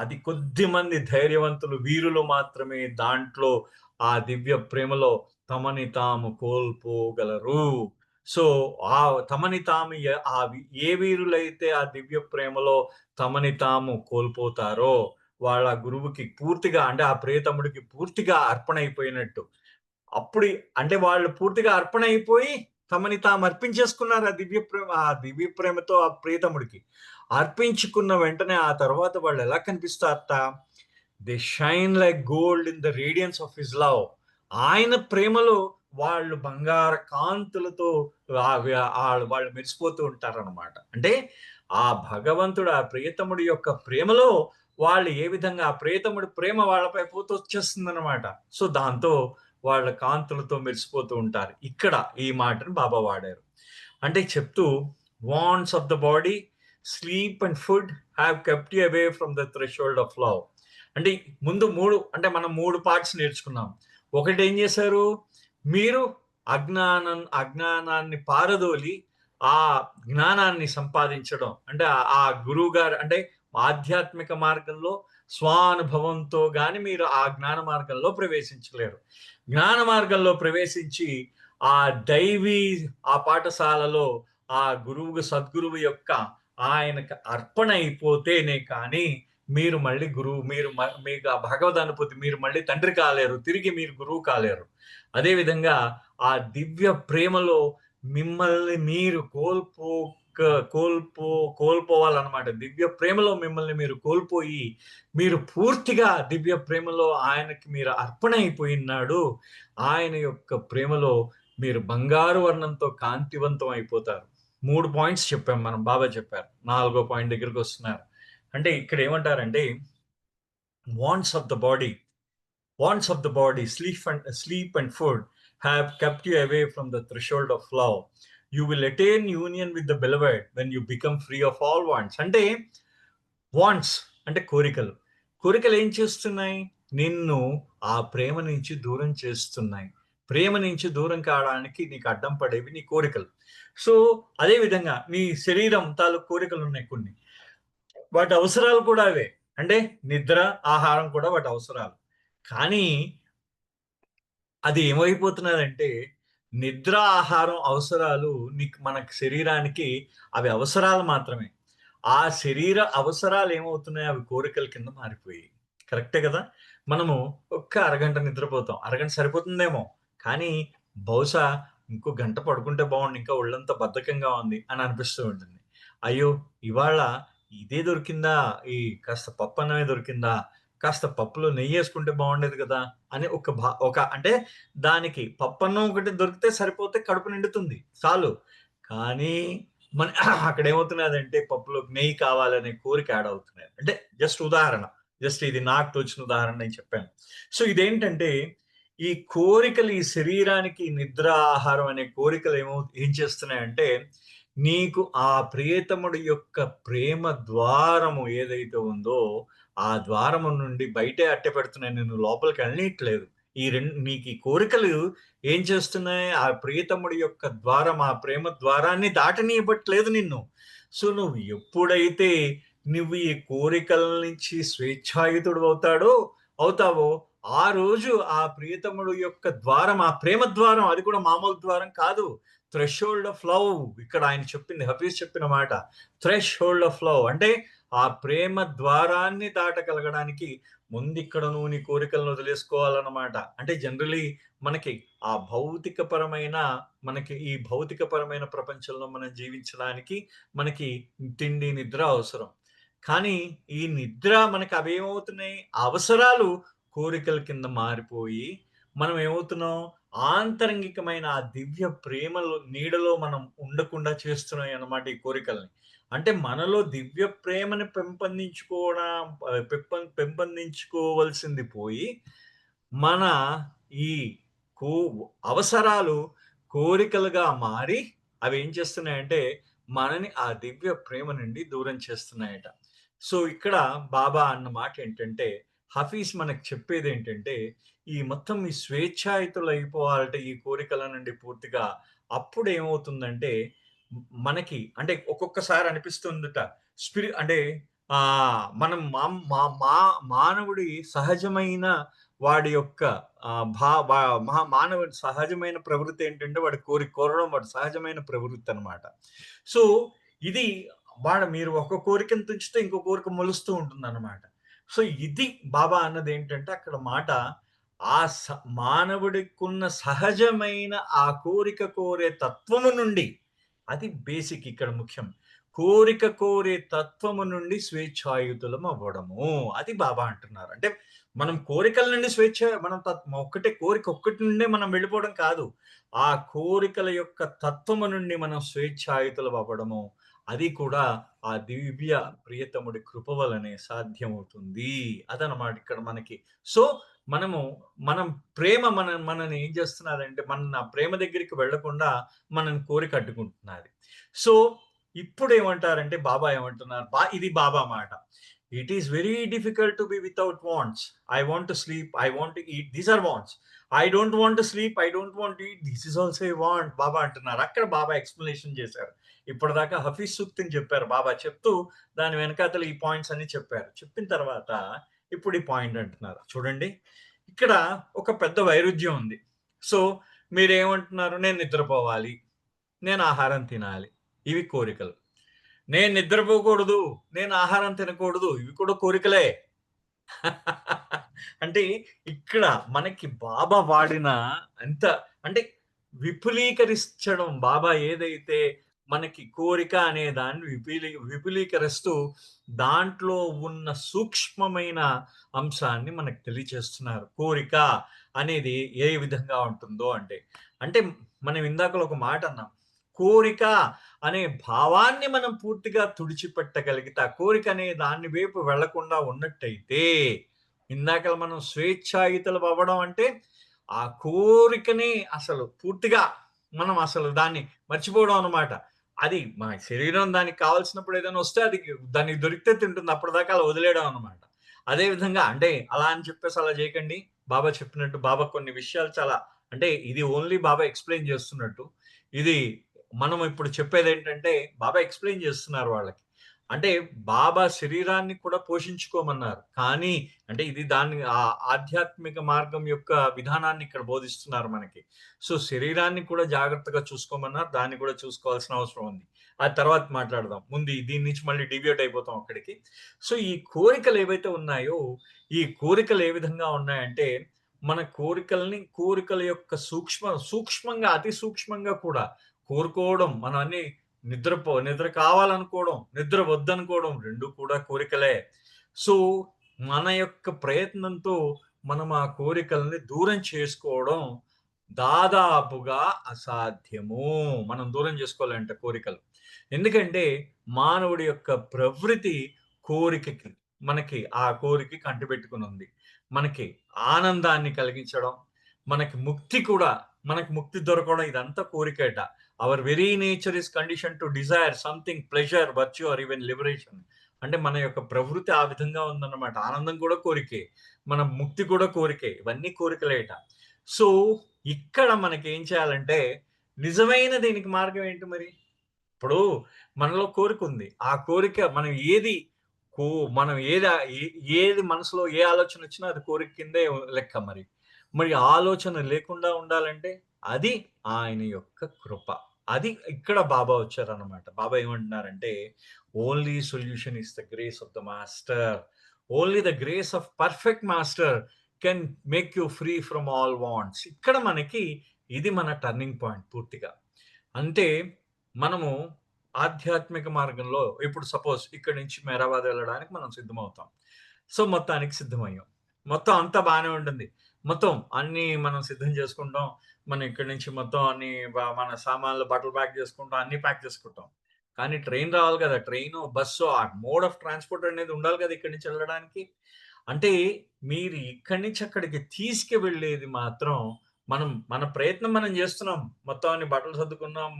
[SPEAKER 11] అది కొద్ది మంది ధైర్యవంతులు, వీరులు మాత్రమే దాంట్లో ఆ దివ్య ప్రేమలో తమని తాము కోల్పోగలరు. సో ఆ తమని తాము ఏ వీరులైతే ఆ దివ్య ప్రేమలో తమని తాము కోల్పోతారో వాళ్ళ గురువుకి పూర్తిగా, అంటే ఆ ప్రియతముడికి పూర్తిగా అర్పణ అయిపోయినట్టు. అప్పుడు అంటే వాళ్ళు పూర్తిగా అర్పణ అయిపోయి తమని తాము అర్పించేసుకున్నారు ఆ దివ్య ప్రేమతో ఆ ప్రియతముడికి. అర్పించుకున్న వెంటనే ఆ తర్వాత వాళ్ళు ఎలా కనిపిస్తారట? They shine like gold in the radiance of his love. ఆయన ప్రేమలో వాళ్ళు బంగార కాంతులతో వాళ్ళు మెరిసిపోతూ ఉంటారన్నమాట. అంటే ఆ భగవంతుడు, ఆ ప్రియతముడి యొక్క ప్రేమలో వాళ్ళు ఏ విధంగా ఆ ప్రియతముడి ప్రేమ వాళ్ళపై పోతూ వచ్చేస్తుంది అనమాట. సో దాంతో వాళ్ళ కాంతులతో మెరిసిపోతూ ఉంటారు. ఇక్కడ ఈ మాటను బాబా వాడారు. అంటే చెప్తూ, wants of the body, sleep and food have kept you away from the threshold of love. అంటే ముందు మనం 3 పార్ట్స్ నేర్చుకున్నాం. ఒకటి ఏం చేశారు? మీరు అజ్ఞానాన్ని పారదోలి ఆ జ్ఞానాన్ని సంపాదించడం, అంటే ఆ గురువు గారు అంటే ఆధ్యాత్మిక మార్గంలో స్వానుభవంతో గాని మీరు ఆ జ్ఞాన మార్గంలో ప్రవేశించలేరు. జ్ఞాన మార్గంలో ప్రవేశించి ఆ దైవీ ఆ పాఠశాలలో ఆ సద్గురువు యొక్క ఆయనకు అర్పణ అయిపోతేనే కానీ మీరు మళ్ళీ మీకు ఆ భగవద్ అనుభూతి, మీరు మళ్ళీ తండ్రి కాలేరు, తిరిగి మీరు గురువు కాలేరు. అదేవిధంగా ఆ దివ్య ప్రేమలో మిమ్మల్ని మీరు కోల్పోవాలన్నమాట. దివ్య ప్రేమలో మిమ్మల్ని మీరు కోల్పోయి మీరు పూర్తిగా దివ్య ప్రేమలో ఆయనకి మీరు అర్పణ అయిపోయినాడు. ఆయన యొక్క ప్రేమలో మీరు బంగారు వర్ణంతో కాంతివంతం అయిపోతారు. 3 పాయింట్స్ చెప్పాం మనం, బాబా చెప్పారు. 4వ పాయింట్ దగ్గరికి వస్తున్నారు. అంటే ఇక్కడ ఏమంటారంటే wants of the body sleep and food have kept you away from the threshold of love. You will attain union with the beloved when you become free of all wants. అంటే wants అంటే కోరికలు ఏం చేస్తున్నాయి? నిన్ను ఆ ప్రేమ నుంచి దూరం చేస్తున్నాయి. ప్రేమ నుంచి దూరం కావడానికి నీకు అడ్డం పడేవి నీ కోరికలు. సో అదే విధంగా నీ శరీరం తాలూకు కోరికలు ఉన్నాయి కొన్ని, వాటి అవసరాలు కూడా అవే. అంటే నిద్ర, ఆహారం కూడా వాటి అవసరాలు. కానీ అది ఏమైపోతున్నదంటే నిద్ర, ఆహారం అవసరాలు మన శరీరానికి అవి అవసరాలు మాత్రమే. ఆ శరీర అవసరాలు ఏమవుతున్నాయి? అవి కోరికల కింద మారిపోయి. కరెక్టే కదా? మనము ఒక్క అరగంట నిద్రపోతాం, అరగంట సరిపోతుందేమో, కానీ బహుశా ఇంకో గంట పడుకుంటే బాగుండు, ఇంకా ఒళ్ళంతా బద్ధకంగా ఉంది అని అనిపిస్తూ ఉంటుంది. అయ్యో ఇవాళ ఇదే దొరికిందా, ఈ కాస్త పప్పు అన్నమే దొరికిందా, కాస్త పప్పులో నెయ్యి వేసుకుంటే బాగుండేది కదా అని ఒక అంటే దానికి పప్పన్నం ఒకటి దొరికితే సరిపోతే కడుపు నిండుతుంది చాలు. కానీ మన అక్కడ ఏమవుతున్నదంటే పప్పులో నెయ్యి కావాలనే కోరిక యాడ్ అవుతున్నది. అంటే జస్ట్ ఇది నాకు తోచిన ఉదాహరణ నేను చెప్పాను. సో ఇదేంటంటే ఈ కోరికలు, ఈ శరీరానికి నిద్ర, ఆహారం అనే కోరికలు ఏం చేస్తున్నాయంటే నీకు ఆ ప్రియతముడి యొక్క ప్రేమ ద్వారము ఏదైతే ఉందో ఆ ద్వారము నుండి బయటే అట్టె పెడుతున్నాయి, నిన్ను లోపలికి వెళ్ళనీయట్లేదు. నీకు ఈ కోరికలు ఏం చేస్తున్నాయి? ఆ ప్రియతముడి యొక్క ద్వారం, ఆ ప్రేమ ద్వారాన్ని దాటనీయబట్టలేదు నిన్ను. సో నువ్వు ఎప్పుడైతే నువ్వు ఈ కోరికల నుంచి స్వేచ్ఛాయుతుడు అవుతావో ఆ రోజు ఆ ప్రియతముడు యొక్క ద్వారం, ఆ ప్రేమ ద్వారం, అది కూడా మామూలు ద్వారం కాదు, థ్రెషోల్డ్ ఆఫ్ లవ్. ఇక్కడ ఆయన చెప్పింది, హఫీజ్ చెప్పిన మాట, థ్రెషోల్డ్ ఆఫ్ లవ్. అంటే ఆ ప్రేమ ద్వారాన్ని దాటగలగడానికి ముందు ఇక్కడ నువ్వు నీ కోరికలను వదిలేసుకోవాలన్నమాట. అంటే జనరలీ మనకి ఆ ఈ భౌతికపరమైన ప్రపంచంలో మనం జీవించడానికి మనకి తిండి, నిద్ర అవసరం. కానీ ఈ నిద్ర మనకి అవేమవుతున్నాయి? అవసరాలు కోరికల కింద మారిపోయి మనం ఏమవుతున్నాం? ఆంతరంగికమైన ఆ దివ్య ప్రేమలో నీడలో మనం ఉండకుండా చేస్తున్నాయి అన్నమాట ఈ కోరికల్ని. అంటే మనలో దివ్య ప్రేమని పెంపొందించుకోవలసింది పోయి మన ఈ అవసరాలు కోరికలుగా మారి అవి ఏం చేస్తున్నాయంటే మనని ఆ దివ్య ప్రేమ నుండి దూరం చేస్తున్నాయట. సో ఇక్కడ బాబా అన్న మాట ఏంటంటే, హఫీజ్ మనకు చెప్పేది ఏంటంటే ఈ మొత్తం ఈ స్వేచ్ఛాయుతులు అయిపోవాలంటే ఈ కోరికల నుండి పూర్తిగా. అప్పుడు ఏమవుతుందంటే మనకి అంటే ఒక్కొక్కసారి అనిపిస్తుందట అంటే మనం మానవుడి సహజమైన వాడి యొక్క మానవుడి సహజమైన ప్రవృత్తి ఏంటంటే వాడి కోరడం వాడి సహజమైన ప్రవృత్తి అన్నమాట. సో ఇది మీరు ఒక కోరికను తుంచితే ఇంకో కోరిక మొలుస్తూ ఉంటుంది అన్నమాట. సో ఇది బాబా అన్నది ఏంటంటే అక్కడ మాట, ఆ మానవుడికున్న సహజమైన ఆ కోరిక కోరే తత్వము నుండి, అది బేసిక్ ఇక్కడ ముఖ్యం, కోరిక కోరే తత్వము నుండి స్వేచ్ఛాయుతులం అవ్వడము, అది బాబా అంటున్నారు. అంటే మనం కోరికల నుండి మనం కోరిక ఒక్కటి నుండే మనం వెళ్ళిపోవడం కాదు, ఆ కోరికల యొక్క తత్వము నుండి మనం స్వేచ్ఛాయుతులం అవ్వడము, అది కూడా ఆ దివ్య ప్రియతముడి కృప వలనే సాధ్యమవుతుంది. అదనమాట ఇక్కడ మనకి. సో మనం ప్రేమ మనని ఏం చేస్తున్నదంటే మన ప్రేమ దగ్గరికి వెళ్లకుండా మనని కోరిక అడ్డుకుంటున్నది. సో ఇప్పుడు ఏమంటారంటే బాబా ఏమంటున్నారు, ఇది బాబా మాట, it is very difficult to be without wants. I want to sleep, I want to eat, these are wants. I don't want to sleep, I don't want to eat, this is also I want Baba అంటున్నారు. అక్కడ బాబా explanation చేశారు. ఇప్పటిదాకా హఫీజ్ సూక్తిని చెప్పారు బాబా, చెప్తూ దాని వెనకాతలు ఈ points అన్ని చెప్పారు. చెప్పిన తర్వాత ఇప్పుడు ఈ పాయింట్ అంటున్నారు. చూడండి, ఇక్కడ ఒక పెద్ద వైరుధ్యం ఉంది. సో మీరేమంటున్నారు? నేను నిద్రపోవాలి, నేను ఆహారం తినాలి, ఇవి కోరికలు. నేను నిద్రపోకూడదు, నేను ఆహారం తినకూడదు, ఇవి కూడా కోరికలే. అంటే ఇక్కడ మనకి బాబా వాడిన అంత అంటే విపులీకరించడం, బాబా ఏదైతే మనకి కోరిక అనే దాన్ని విపులీకరిస్తూ దాంట్లో ఉన్న సూక్ష్మమైన అంశాన్ని మనకు తెలియచేస్తున్నారు. కోరిక అనేది ఏ విధంగా ఉంటుందో అంటే మనం ఇందాకలో ఒక మాట అన్నాం, కోరిక అనే భావాన్ని మనం పూర్తిగా తుడిచిపెట్టగలిగితే, ఆ కోరిక అనే దాన్ని వైపు వెళ్లకుండా ఉన్నట్టయితే, ఇందాక మనం స్వేచ్ఛాయుతలు అవ్వడం అంటే ఆ కోరికని అసలు పూర్తిగా మనం అసలు దాన్ని మర్చిపోవడం అన్నమాట. అది మన శరీరం దానికి కావాల్సినప్పుడు ఏదైనా వస్తే అది దానికి దొరికితే తింటుంది, అప్పటిదాకా అలా వదిలేయడం అనమాట. అదే విధంగా అంటే అలా అని చెప్పేసి అలా చేయకండి. బాబా చెప్పినట్టు బాబా కొన్ని విషయాలు చాలా అంటే ఇది ఓన్లీ బాబా ఎక్స్ప్లెయిన్ చేస్తున్నట్టు, ఇది మనం ఇప్పుడు చెప్పేది ఏంటంటే బాబా ఎక్స్ప్లెయిన్ చేస్తున్నారు వాళ్ళకి. అంటే బాబా శరీరాన్ని కూడా పోషించుకోమన్నారు, కానీ అంటే ఇది దాన్ని ఆధ్యాత్మిక మార్గం యొక్క విధానాన్ని ఇక్కడ బోధిస్తున్నారు మనకి. సో శరీరాన్ని కూడా జాగ్రత్తగా చూసుకోమన్నారు, దాన్ని కూడా చూసుకోవాల్సిన అవసరం ఉంది. ఆ తర్వాత మాట్లాడదాం. ముందు దీని నుంచి మళ్ళీ డివియేట్ అయిపోతాం అక్కడికి. సో ఈ కోరికలు ఏవైతే ఉన్నాయో, ఈ కోరికలు ఏ విధంగా ఉన్నాయంటే, మన కోరికల యొక్క సూక్ష్మంగా అతి సూక్ష్మంగా కూడా కోరుకోవడం, మనం అన్ని నిద్ర కావాలనుకోవడం, నిద్ర వద్దనుకోవడం, రెండు కూడా కోరికలే. సో మన యొక్క ప్రయత్నంతో మనం ఆ కోరికల్ని దూరం చేసుకోవడం దాదాపుగా అసాధ్యము. మనం దూరం చేసుకోవాలంటే కోరికలు, ఎందుకంటే మానవుడి యొక్క ప్రవృత్తి కోరికకి, మనకి ఆ కోరిక కంటిపెట్టుకుని ఉంది. మనకి ఆనందాన్ని కలిగించడం, మనకి ముక్తి కూడా, మనకి ముక్తి దొరకడం, ఇదంతా కోరికేట. Our very nature is condition to desire something, pleasure, virtue or even liberation. అంటే మన యొక్క ప్రవృత్తి ఆ విధంగా ఉందన్నమాట. ఆనందం కూడా కోరికే, మన ముక్తి కూడా కోరికే, ఇవన్నీ కోరికలేట. సో ఇక్కడ మనకి ఏం చేయాలంటే, నిజమైన దీనికి మార్గం ఏంటి మరి? ఇప్పుడు మనలో కోరిక ఉంది, ఆ కోరిక మనం ఏది మనసులో ఏ ఆలోచన వచ్చినా అది కోరిక కిందే లెక్క. మరి ఆలోచన లేకుండా ఉండాలంటే అది ఆయన యొక్క కృప. అది ఇక్కడ బాబా వచ్చారన్నమాట. బాబా ఏమంటున్నారంటే, only solution is the grace of the master. Only the grace of perfect master can make you free from all wants. ఇక్కడ మనకి ఇది మన టర్నింగ్ పాయింట్ పూర్తిగా. అంటే మనము ఆధ్యాత్మిక మార్గంలో ఇప్పుడు సపోజ్ ఇక్కడ నుంచి మేరాబాద్ వెళ్ళడానికి మనం సిద్ధమవుతాం. సో మొత్తానికి సిద్ధమయ్యాం, మొత్తం అంతా బాగానే ఉంటుంది, మొత్తం అన్ని మనం సిద్ధం చేసుకుంటాం. మనం ఇక్కడి నుంచి మొత్తం అన్ని మన సామాన్లు, బట్టలు ప్యాక్ చేసుకుంటాం, అన్ని ప్యాక్ చేసుకుంటాం. కానీ ట్రైన్ రావాలి కదా, ట్రైన్, బస్సు, ఆ మోడ్ ఆఫ్ ట్రాన్స్పోర్ట్ అనేది ఉండాలి కదా ఇక్కడి నుంచి వెళ్ళడానికి. అంటే మీరు ఇక్కడి నుంచి అక్కడికి తీసుకువెళ్ళేది మాత్రం మన ప్రయత్నం మనం చేస్తున్నాం. మొత్తం అన్ని బట్టలు సర్దుకున్నాం,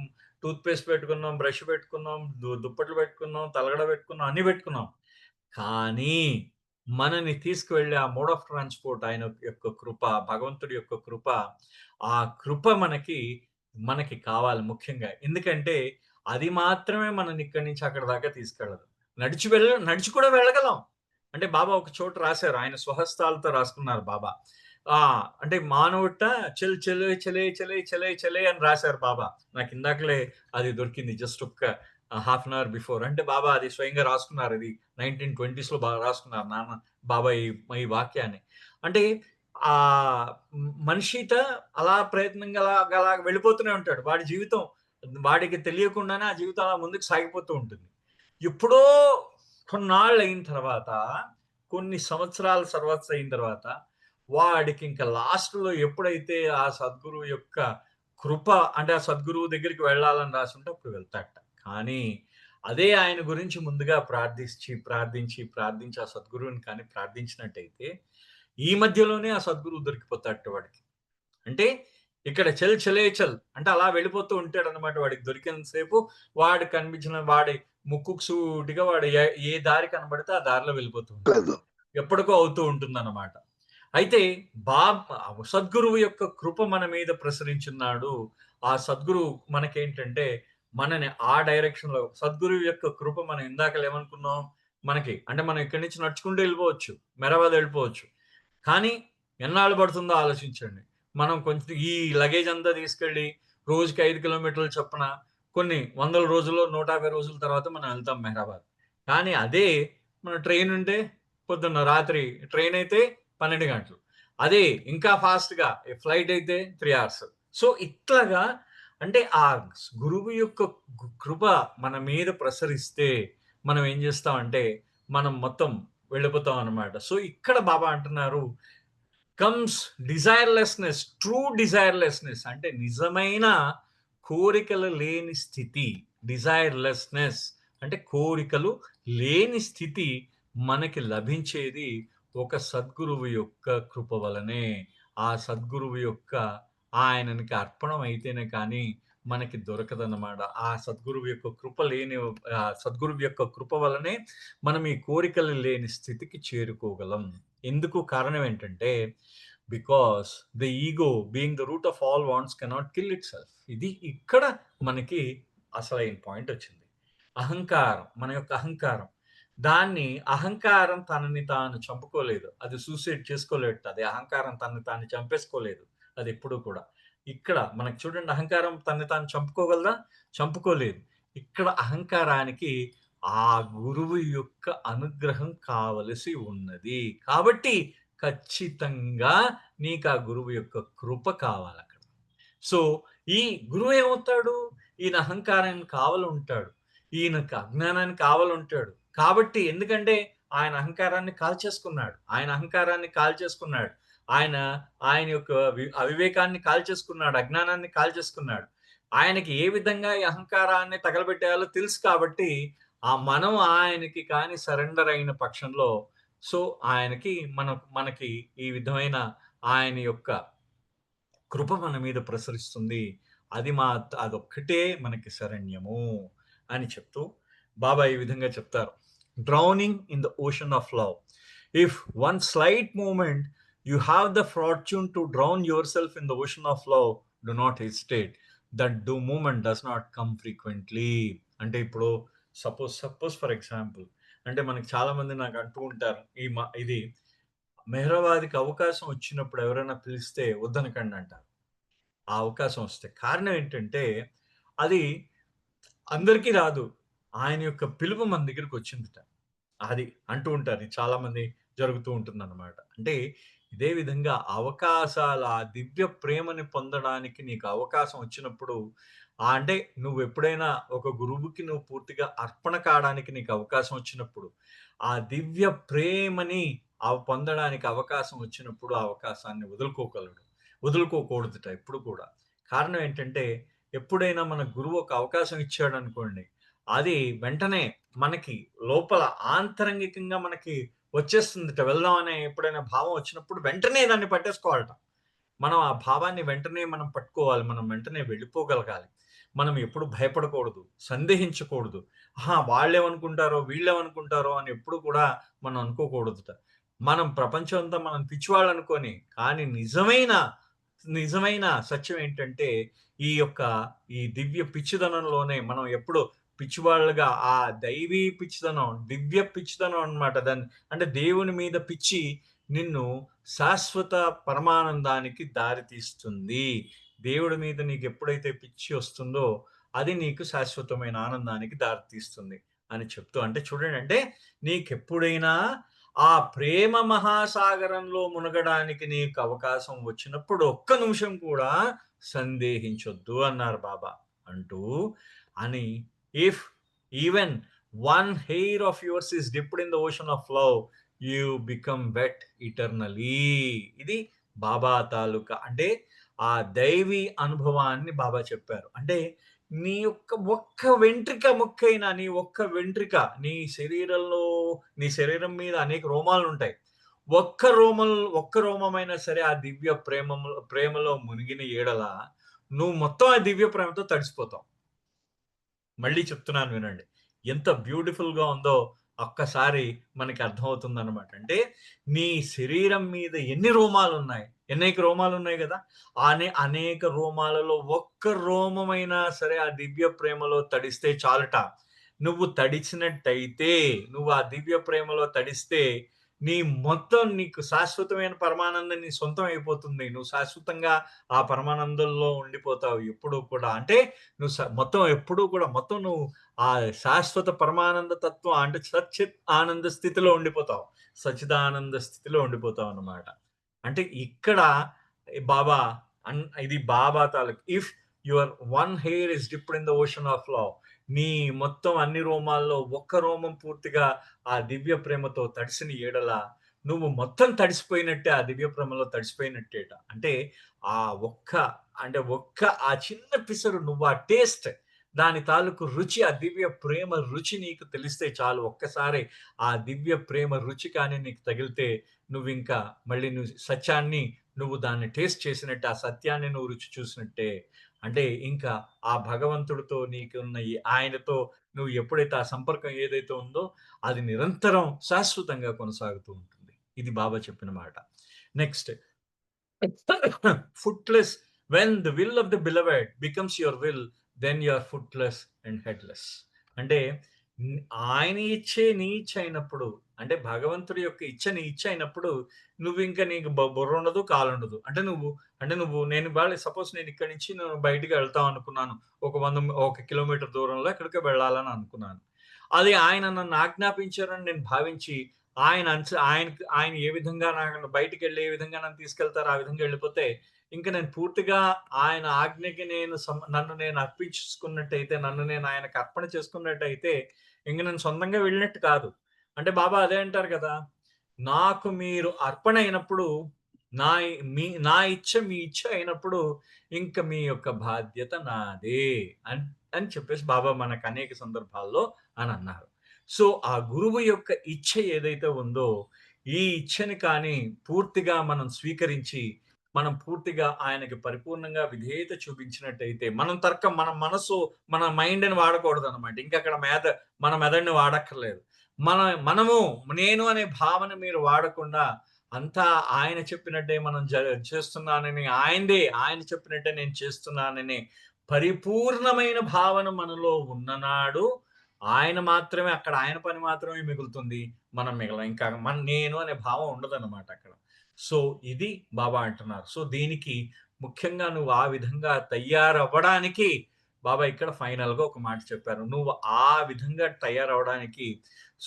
[SPEAKER 11] టూత్ పేస్ట్ పెట్టుకున్నాం, బ్రష్ పెట్టుకున్నాం, దుప్పట్లు పెట్టుకున్నాం, తలగడ పెట్టుకున్నాం, అన్ని పెట్టుకున్నాం. కానీ మనని తీసుకువెళ్ళే ఆ మోడ్ ఆఫ్ ట్రాన్స్పోర్ట్ ఆయన యొక్క కృప, భగవంతుడి యొక్క కృప, ఆ కృప మనకి కావాలి ముఖ్యంగా. ఎందుకంటే అది మాత్రమే మనని ఇక్కడి నుంచి అక్కడ దాకా తీసుకెళ్ళదు. నడిచి కూడా వెళ్ళగలం. అంటే బాబా ఒక చోట రాశారు, ఆయన స్వహస్తాలతో రాసుకున్నారు బాబా. అంటే మానవుట చెల్ చెలే చెలే చెలే చెలే చెలే అని రాశారు బాబా. నాకు ఇందాకలే అది దొరికింది, జస్ట్ ఒక్క హాఫ్ అన్ అవర్ బిఫోర్. అంటే బాబా అది స్వయంగా రాసుకున్నారు, ఇది 1920s లో బాగా రాసుకున్నారు నాన్న బాబా ఈ వాక్యాన్ని. అంటే ఆ మనిషిట అలా ప్రయత్నంగా అలా వెళ్ళిపోతూనే ఉంటాడు. వాడి జీవితం వాడికి తెలియకుండానే ఆ జీవితం అలా ముందుకు సాగిపోతూ ఉంటుంది. ఎప్పుడో కొన్నాళ్ళు అయిన తర్వాత, కొన్ని సంవత్సరాల అయిన తర్వాత వాడికి ఇంకా లాస్ట్ లో ఎప్పుడైతే ఆ సద్గురువు యొక్క కృప, అంటే ఆ సద్గురువు దగ్గరికి వెళ్ళాలని రాసుంటే అప్పుడు వెళ్తాట. కానీ అదే ఆయన గురించి ముందుగా ప్రార్థించి ఆ సద్గురువుని కానీ ప్రార్థించినట్టయితే ఈ మధ్యలోనే ఆ సద్గురువు దొరికిపోతాడు వాడికి. అంటే ఇక్కడ చలే చల్ అంటే అలా వెళ్ళిపోతూ ఉంటాడు అనమాట. వాడికి దొరికినంతసేపు వాడు కనిపించిన వాడి ముక్కుకు సూటిగా వాడు ఏ దారి కనబడితే ఆ దారిలో వెళ్ళిపోతూ ఉంటాడు, ఎప్పటికో అవుతూ ఉంటుంది అన్నమాట. అయితే సద్గురువు యొక్క కృప మన మీద ప్రసరించున్నాడు. ఆ సద్గురువు మనకేంటంటే మనని ఆ డైరెక్షన్ లో సద్గురువు యొక్క కృప మనం ఇందాకలు ఏమనుకున్నాం మనకి అంటే మనం ఇక్కడి నుంచి నడుచుకుంటూ వెళ్ళిపోవచ్చు, మెరాబాద్ వెళ్ళిపోవచ్చు. కానీ ఎన్నాళ్ళు పడుతుందో ఆలోచించండి. మనం కొంచెం ఈ లగేజ్ అంతా తీసుకెళ్ళి రోజుకి 5 కిలోమీటర్లు చొప్పున కొన్ని వందల రోజుల్లో 150 రోజుల తర్వాత మనం వెళ్తాం మెహరాబాద్. కానీ అదే మన ట్రైన్ ఉంటే పొద్దున్న రాత్రి ట్రైన్ అయితే 12 గంటలు. అదే ఇంకా ఫాస్ట్‌గా ఫ్లైట్ అయితే 3 అవర్స్. సో ఇట్లాగా అంటే ఆ గురువు యొక్క కృప మన మీద ప్రసరిస్తే మనం ఏం చేస్తామంటే మనం మొత్తం వెళ్ళిపోతాం అన్నమాట. సో ఇక్కడ బాబా అంటున్నారు కమ్స్ డిజైర్లెస్నెస్, ట్రూ డిజైర్లెస్నెస్ అంటే నిజమైన కోరికలు లేని స్థితి. డిజైర్లెస్నెస్ అంటే కోరికలు లేని స్థితి మనకి లభించేది ఒక సద్గురువు యొక్క కృప వలనే. ఆ సద్గురువు యొక్క ఆయనకి అర్పణం అయితేనే కానీ మనకి దొరకదన్నమాట. ఆ సద్గురువు యొక్క కృప లేని సద్గురువు యొక్క కృప వలనే మనం ఈ కోరికలు లేని స్థితికి చేరుకోగలం. ఎందుకు కారణం ఏంటంటే because the ego being the root of all wants cannot kill it self. ఇది ఇక్కడ మనకి అసలైన పాయింట్ వచ్చింది. అహంకారం, మన యొక్క అహంకారం, దాన్ని అహంకారం తనని తాను చంపుకోలేదు, అది సూసైడ్ చేసుకోలేదు, అది అహంకారం తనని తాను చంపేసుకోలేదు అది ఎప్పుడు కూడా. ఇక్కడ మనకు చూడండి అహంకారం తనని తాను చంపుకోగలదా? చంపుకోలేదు. ఇక్కడ అహంకారానికి ఆ గురువు యొక్క అనుగ్రహం కావలసి ఉన్నది. కాబట్టి ఖచ్చితంగా నీకు ఆ గురువు యొక్క కృప కావాలి అక్కడ. సో ఈ గురువు ఏమవుతాడు? ఈయన అహంకారాన్ని కావలి ఉంటాడు, ఈయనకు అజ్ఞానాన్ని కావలి ఉంటాడు. కాబట్టి ఎందుకంటే ఆయన అహంకారాన్ని కాల్చేసుకున్నాడు, ఆయన యొక్క అవివేకాన్ని కాల్చేసుకున్నాడు, అజ్ఞానాన్ని కాల్చేసుకున్నాడు. ఆయనకి ఏ విధంగా ఈ అహంకారాన్ని తగలబెట్టేయాలో తెలుసు. కాబట్టి ఆ మనం ఆయనకి కానీ సరెండర్ అయిన పక్షంలో సో ఆయనకి మనకి ఈ విధమైన ఆయన యొక్క కృప మన మీద ప్రసరిస్తుంది. అదొక్కటే మనకి శరణ్యము అని చెప్తూ బాబా ఈ విధంగా చెప్తారు. Drowning in the ocean of love. If one slight moment you have the fortune to drown your self in the ocean of love, do not hesitate. That moment does not come frequently. అంటే ఇప్పుడు suppose for example అంటే మనకి చాలా మంది నాకు అంటూ ఉంటారు ఇది మెహరాబాద్కి అవకాశం వచ్చినప్పుడు ఎవరైనా పిలిస్తే వద్దనకండి అంటారు. ఆ అవకాశం వస్తే కారణం ఏంటంటే అది అందరికీ రాదు, ఆయన యొక్క పిలుపు మన దగ్గరికి వచ్చిందిట అది అంటూ ఉంటారు. చాలా మంది జరుగుతూ ఉంటుంది అన్నమాట. అంటే ఇదే విధంగా అవకాశాల ఆ దివ్య ప్రేమని పొందడానికి నీకు అవకాశం వచ్చినప్పుడు అంటే నువ్వు ఎప్పుడైనా ఒక గురువుకి నువ్వు పూర్తిగా అర్పణ కావడానికి నీకు అవకాశం వచ్చినప్పుడు ఆ దివ్య ప్రేమని పొందడానికి అవకాశం వచ్చినప్పుడు ఆ అవకాశాన్ని వదులుకోకూడదుట ఎప్పుడు కూడా. కారణం ఏంటంటే ఎప్పుడైనా మన గురువు ఒక అవకాశం ఇచ్చాడు అనుకోండి, అది వెంటనే మనకి లోపల ఆంతరంగికంగా మనకి వచ్చేస్తుందిట, వెళ్దాం అనే ఎప్పుడైనా భావం వచ్చినప్పుడు వెంటనే దాన్ని పట్టేసుకోవాలట. మనం ఆ భావాన్ని వెంటనే మనం పట్టుకోవాలి, మనం వెంటనే వెళ్ళిపోగలగాలి. మనం ఎప్పుడు భయపడకూడదు, సందేహించకూడదు. వాళ్ళేమనుకుంటారో వీళ్ళేమనుకుంటారో అని ఎప్పుడు కూడా మనం అనుకోకూడదుట. మనం ప్రపంచం అంతా మనం పిచ్చివాళ్ళు అనుకొని, కానీ నిజమైన సత్యం ఏంటంటే ఈ దివ్య పిచ్చిదనంలోనే మనం ఎప్పుడు పిచ్చివాళ్ళుగా ఆ దైవీ పిచ్చిదనం, దివ్య పిచ్చిదనం అన్నమాట. దాన్ని అంటే దేవుని మీద పిచ్చి నిన్ను శాశ్వత పరమానందానికి దారి తీస్తుంది. దేవుడి మీద నీకు ఎప్పుడైతే పిచ్చి వస్తుందో అది నీకు శాశ్వతమైన ఆనందానికి దారి తీస్తుంది అని చెప్తూ, అంటే చూడండి, అంటే నీకెప్పుడైనా ఆ ప్రేమ మహాసాగరంలో మునగడానికి నీకు అవకాశం వచ్చినప్పుడు ఒక్క నిమిషం కూడా సందేహించొద్దు అన్నారు బాబా అంటూ. అని if even one hair of yours is dipped in the ocean of love, you become wet eternally. ఇది బాబా తాలూకా అంటే ఆ దైవీ అనుభవాన్ని బాబా చెప్పారు. అంటే నీ యొక్క ఒక్క వెంట్రిక మొక్కైనా, నీ శరీరం మీద అనేక రోమాలు ఉంటాయి, ఒక్క రోమమైనా సరే ఆ దివ్య ప్రేమలో మునిగిన ఏడల నువ్వు మొత్తం ఆ దివ్య ప్రేమతో తడిసిపోతావు. మళ్ళీ చెప్తున్నాను వినండి, ఎంత బ్యూటిఫుల్ గా ఉందో ఒక్కసారి మనకి అర్థమవుతుంది అనమాట. అంటే నీ శరీరం మీద ఎన్ని రోమాలు ఉన్నాయి, అనేక రోమాలు ఉన్నాయి కదా, అనేక రోమాలలో ఒక్క రోమమైనా సరే ఆ దివ్య ప్రేమలో తడిస్తే చాలుట. నువ్వు తడిచినట్టయితే, నువ్వు ఆ దివ్య ప్రేమలో తడిస్తే నీ మొత్తం నీకు శాశ్వతమైన పరమానందం నీ సొంతం అయిపోతుంది. నువ్వు శాశ్వతంగా ఆ పరమానందంలో ఉండిపోతావు ఎప్పుడూ కూడా. అంటే నువ్వు మొత్తం ఎప్పుడూ కూడా మొత్తం నువ్వు ఆ శాశ్వత పరమానంద తత్వం అంటే సచ్చిత్ ఆనంద స్థితిలో ఉండిపోతావు. సచ్చిదానంద స్థితిలో ఉండిపోతావు అన్నమాట. అంటే ఇక్కడ బాబా ఇది బాబా తాలూకు. If your one hair is dipped in the ocean of love, నీ మొత్తం అన్ని రోమాల్లో ఒక్క రోమం పూర్తిగా ఆ దివ్య ప్రేమతో తడిసిన ఏడల నువ్వు మొత్తం తడిసిపోయినట్టే, ఆ దివ్య ప్రేమలో తడిసిపోయినట్టేట. అంటే ఆ ఒక్క ఆ చిన్న పిసరు నువ్వు ఆ టేస్ట్, దాని తాలూకు రుచి, ఆ దివ్య ప్రేమ రుచి నీకు తెలిస్తే చాలు. ఒక్కసారి ఆ దివ్య ప్రేమ రుచి కానీ నీకు తగిలితే నువ్వు ఇంకా మళ్ళీ నువ్వు సత్యాన్ని నువ్వు దాన్ని టేస్ట్ చేసినట్టే, ఆ సత్యాన్ని నువ్వు రుచి చూసినట్టే. అంటే ఇంకా ఆ భగవంతుడితో నీకున్న ఆయనతో నువ్వు ఎప్పుడైతే ఆ సంపర్కం ఏదైతే ఉందో అది నిరంతరం శాశ్వతంగా కొనసాగుతూ ఉంటుంది. ఇది బాబా చెప్పిన మాట. Next, footless when the will of the beloved becomes your will, then you are footless and headless. అంటే ఆయన ఇచ్చే నీ ఇచ్చ అయినప్పుడు, అంటే భగవంతుడి యొక్క ఇచ్చ నీ ఇచ్చ అయినప్పుడు నువ్వు ఇంకా నీకు బుర్ర ఉండదు, కాలు ఉండదు. అంటే నువ్వు నేను సపోజ్ నేను ఇక్కడి నుంచి నేను బయటికి వెళ్తాం అనుకున్నాను, 1 కిలోమీటర్ దూరంలో ఎక్కడికో వెళ్ళాలని అనుకున్నాను. అది ఆయన నన్ను ఆజ్ఞాపించారని నేను భావించి ఆయన ఏ విధంగా నాకు బయటికి వెళ్ళే విధంగా నన్ను తీసుకెళ్తారో ఆ విధంగా వెళ్ళిపోతే ఇంకా నేను పూర్తిగా ఆయన ఆజ్ఞకి నన్ను నేను అర్పించుకున్నట్టయితే, నన్ను నేను ఆయనకు అర్పణ చేసుకున్నట్టయితే ఇంక నేను సొంతంగా వెళ్ళినట్టు కాదు. అంటే బాబా అదే అంటారు కదా, నాకు మీరు అర్పణ అయినప్పుడు, నా ఇచ్చ మీ ఇచ్చ అయినప్పుడు ఇంకా మీ యొక్క బాధ్యత నాదే అని చెప్పేసి బాబా మనకు అనేక సందర్భాల్లో అని అన్నారు. సో ఆ గురువు యొక్క ఇచ్చ ఏదైతే ఉందో, ఈ ఇచ్చని కానీ పూర్తిగా మనం స్వీకరించి మనం పూర్తిగా ఆయనకి పరిపూర్ణంగా విధేయత చూపించినట్టయితే, మన మనసు, మన మైండ్ని వాడకూడదు అనమాట. ఇంకా అక్కడ మన మెదడుని వాడక్కర్లేదు. మనము నేను అనే భావన మీరు వాడకుండా అంతా ఆయన చెప్పినట్టే మనం చేస్తున్నానని, ఆయన చెప్పినట్టే నేను చేస్తున్నానని పరిపూర్ణమైన భావన మనలో ఉన్ననాడు ఆయన మాత్రమే అక్కడ, ఆయన పని మాత్రమే మిగులుతుంది, మనం ఇంకా నేను అనే భావం ఉండదన్నమాట అక్కడ. సో ఇది బాబా అంటున్నారు. సో దీనికి ముఖ్యంగా నువ్వు ఆ విధంగా తయారవ్వడానికి బాబా ఇక్కడ ఫైనల్ గా ఒక మాట చెప్పారు. నువ్వు ఆ విధంగా తయారవడానికి,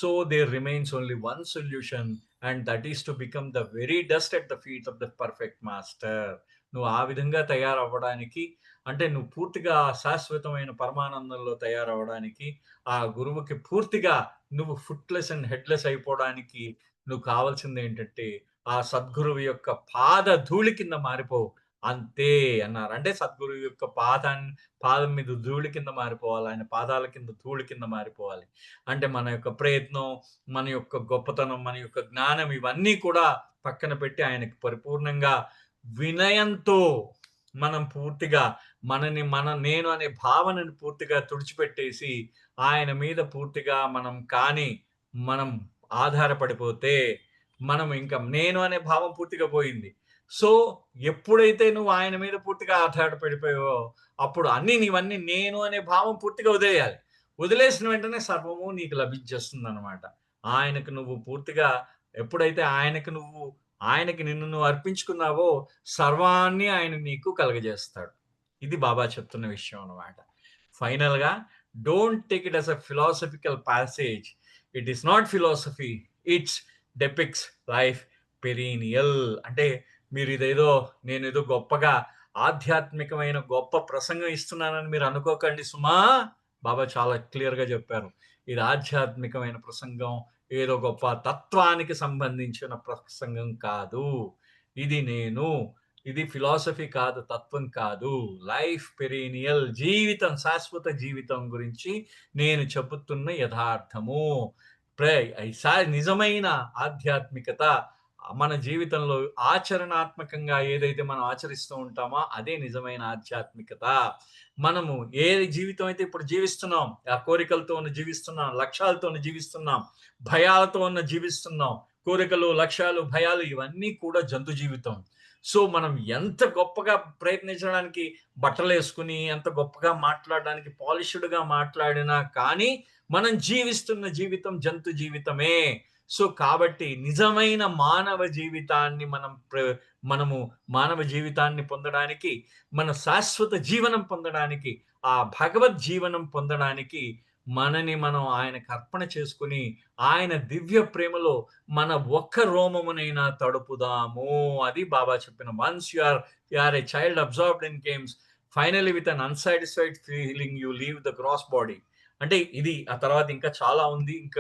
[SPEAKER 11] so there remains only one solution, and that is to become the very dust at the feet of the perfect master. నువ్వు ఆ విధంగా తయారవ్వడానికి, అంటే నువ్వు పూర్తిగా శాశ్వతమైన పరమానందంలో తయారవడానికి, ఆ గురువుకి పూర్తిగా నువ్వు ఫుట్లెస్ అండ్ హెడ్లెస్ అయిపోవడానికి నువ్వు కావాల్సింది ఏంటంటే ఆ సద్గురువు యొక్క పాద ధూళి కింద మారిపోవు, అంతే అన్నారు. అంటే సద్గురువు యొక్క పాదం మీద ధూళి కింద మారిపోవాలి, ఆయన పాదాల కింద ధూళి కింద మారిపోవాలి. అంటే మన యొక్క ప్రయత్నం, మన యొక్క గొప్పతనం, మన యొక్క జ్ఞానం ఇవన్నీ కూడా పక్కన పెట్టి ఆయనకి పరిపూర్ణంగా వినయంతో మనం పూర్తిగా నేను అనే భావనని పూర్తిగా తుడిచిపెట్టేసి ఆయన మీద పూర్తిగా మనం ఆధారపడిపోతే మనం ఇంకా నేను అనే భావం పూర్తిగా పోయింది. సో ఎప్పుడైతే నువ్వు ఆయన మీద పూర్తిగా ఆధారపడిపోయావో అప్పుడు నీవన్నీ నేను అనే భావం పూర్తిగా వదిలేయాలి. వదిలేసిన వెంటనే సర్వము నీకు లభించేస్తుంది అనమాట. ఆయనకు నువ్వు పూర్తిగా ఎప్పుడైతే ఆయనకి నిన్ను నువ్వు అర్పించుకున్నావో సర్వాన్ని ఆయన నీకు కలగజేస్తాడు. ఇది బాబా చెప్తున్న విషయం అనమాట. ఫైనల్ గా, don't take it as a philosophical passage. It is not philosophy, it's depicts life perennial. అంటే మీరు నేనేదో గొప్పగా ఆధ్యాత్మికమైన గొప్ప ప్రసంగం ఇస్తున్నానని మీరు అనుకోకండి సుమా. బాబా చాలా క్లియర్ గా చెప్పారు, ఇది ఆధ్యాత్మికమైన ప్రసంగం, ఏదో గొప్ప తత్వానికి సంబంధించిన ప్రసంగం కాదు. ఇది ఫిలాసఫీ కాదు, తత్వం కాదు, లైఫ్ పెరీనియల్, జీవితం, శాశ్వత జీవితం గురించి నేను చెబుతున్న యథార్థము. నిజమైన ఆధ్యాత్మికత మన జీవితంలో ఆచరణాత్మకంగా ఏదైతే మనం ఆచరిస్తూ ఉంటామో అదే నిజమైన ఆధ్యాత్మికత. మనము ఏ జీవితం అయితే ఇప్పుడు జీవిస్తున్నాం, ఆ కోరికలతో జీవిస్తున్నాం, లక్ష్యాలతో జీవిస్తున్నాం, భయాలతో జీవిస్తున్నాం. కోరికలు, లక్ష్యాలు, భయాలు ఇవన్నీ కూడా జంతు జీవితం. సో మనం ఎంత గొప్పగా ప్రయత్నించడానికి బట్టలేసుకుని, ఎంత గొప్పగా మాట్లాడడానికి పాలిష్డ్‌గా మాట్లాడినా కానీ మనం జీవిస్తున్న జీవితం జంతు జీవితమే. సో కాబట్టి నిజమైన మానవ జీవితాన్ని మనము మానవ జీవితాన్ని పొందడానికి, మన శాశ్వత జీవనం పొందడానికి, ఆ భగవద్ జీవనం పొందడానికి మనని మనం ఆయనకు అర్పణ చేసుకుని, ఆయన దివ్య ప్రేమలో మన ఒక్క రోమమునైనా తడుపుదాము. అది బాబా చెప్పిన once you are a child absorbed in games, finally with un unsatisfied feeling you leave the gross body. అంటే ఇది ఆ తర్వాత ఇంకా చాలా ఉంది.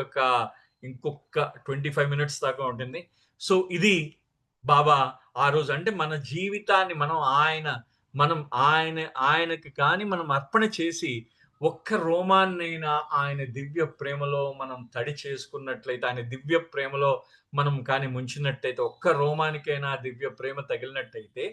[SPEAKER 11] ఇంకొక 25 మినిట్స్ దాకా ఉంటుంది. సో ఇది బాబా ఆ రోజు అంటే మన జీవితాన్ని మనం ఆయనకి కానీ మనం అర్పణ చేసి ఒక్క రోమాన్నైనా ఆయన దివ్య ప్రేమలో మనం తడి చేసుకున్నట్లయితే, ఆయన దివ్య ప్రేమలో మనం కానీ ముంచినట్టయితే, ఒక్క రోమానికైనా దివ్య ప్రేమ తగిలినట్టయితే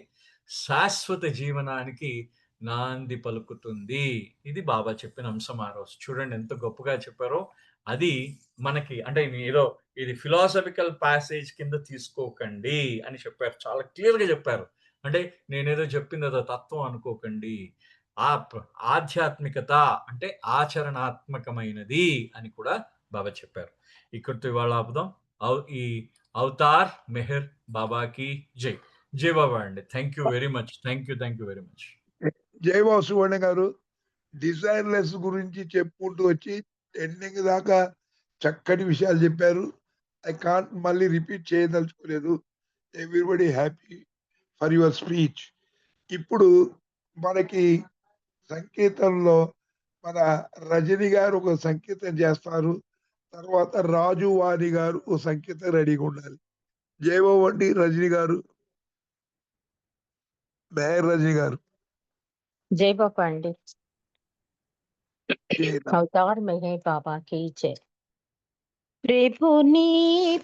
[SPEAKER 11] శాశ్వత జీవనానికి నాంది పలుకుతుంది. ఇది బాబా చెప్పిన అంశం ఆ రోజు. చూడండి ఎంత గొప్పగా చెప్పారో. అది మనకి అంటే ఏదో ఇది ఫిలాసఫికల్ ప్యాసేజ్ కింద తీసుకోకండి అని చెప్పారు. చాలా క్లియర్‌గా చెప్పారు. అంటే నేనేదో చెప్పింది ఏదో తత్వం అనుకోకండి. ఆధ్యాత్మికత అంటే ఆచరణాత్మకమైనది అని కూడా బాబా చెప్పారు. ఇక్కడితో ఇవాళ ఆపుదాం. ఈ అవతార్ మెహర్ బాబాకి జై. జై బాబా అండి. Thank you very much. Thank you very much.
[SPEAKER 1] జై బాబు సువర్ణ గారు. డిజైర్లెస్ గురించి చెప్పుకుంటూ వచ్చి ఎండింగ్ దాకా చక్కటి విషయాలు చెప్పారు. ఐ కాంట్ మళ్ళీ రిపీట్ చేయదలుచుకోలేదు. Everybody happy for your speech. ఇప్పుడు మనకి సంకీర్తనలో మన రజని గారు ఒక సంకీర్తన చేస్తారు. తర్వాత రాజు వాణి గారు ఒక సంకీర్తన రెడీగా ఉండాలి. జయబాబు అండి రజని గారు, మేయర్ రజని గారు.
[SPEAKER 9] జై బాబా అండి.
[SPEAKER 1] జై రామ్.
[SPEAKER 9] అవతార్ మెహర్ బాబా కీ జై. ప్రభుని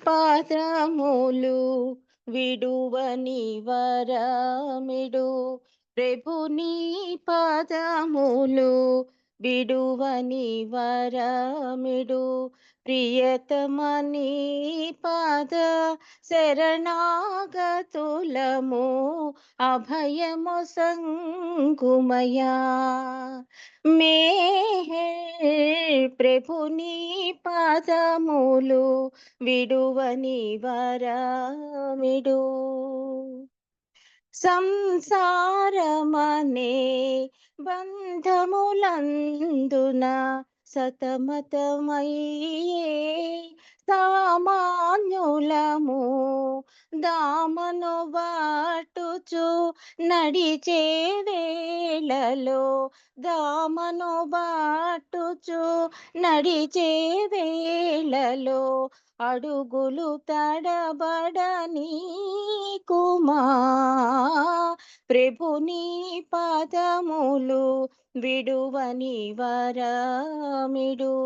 [SPEAKER 9] పాదములు విడువని వరమిడు, ప్రభుని పాదములు విడువని వరమిడు, ప్రియతమని పాద శరణాగతులము అభయము సంగుమయా. మేహర్ ప్రభుని పాదములు విడువని వరమిడు, సంసారమనే బంధములందున సతమతమయ్యే సామాన్యులము దామను బాటుచు నడిచే వేళలో, దామను బాటుచు నడిచే వేళలో అడుగులు తడబడని కుమా. ప్రభుని పాదములు విడువని వరమిడు,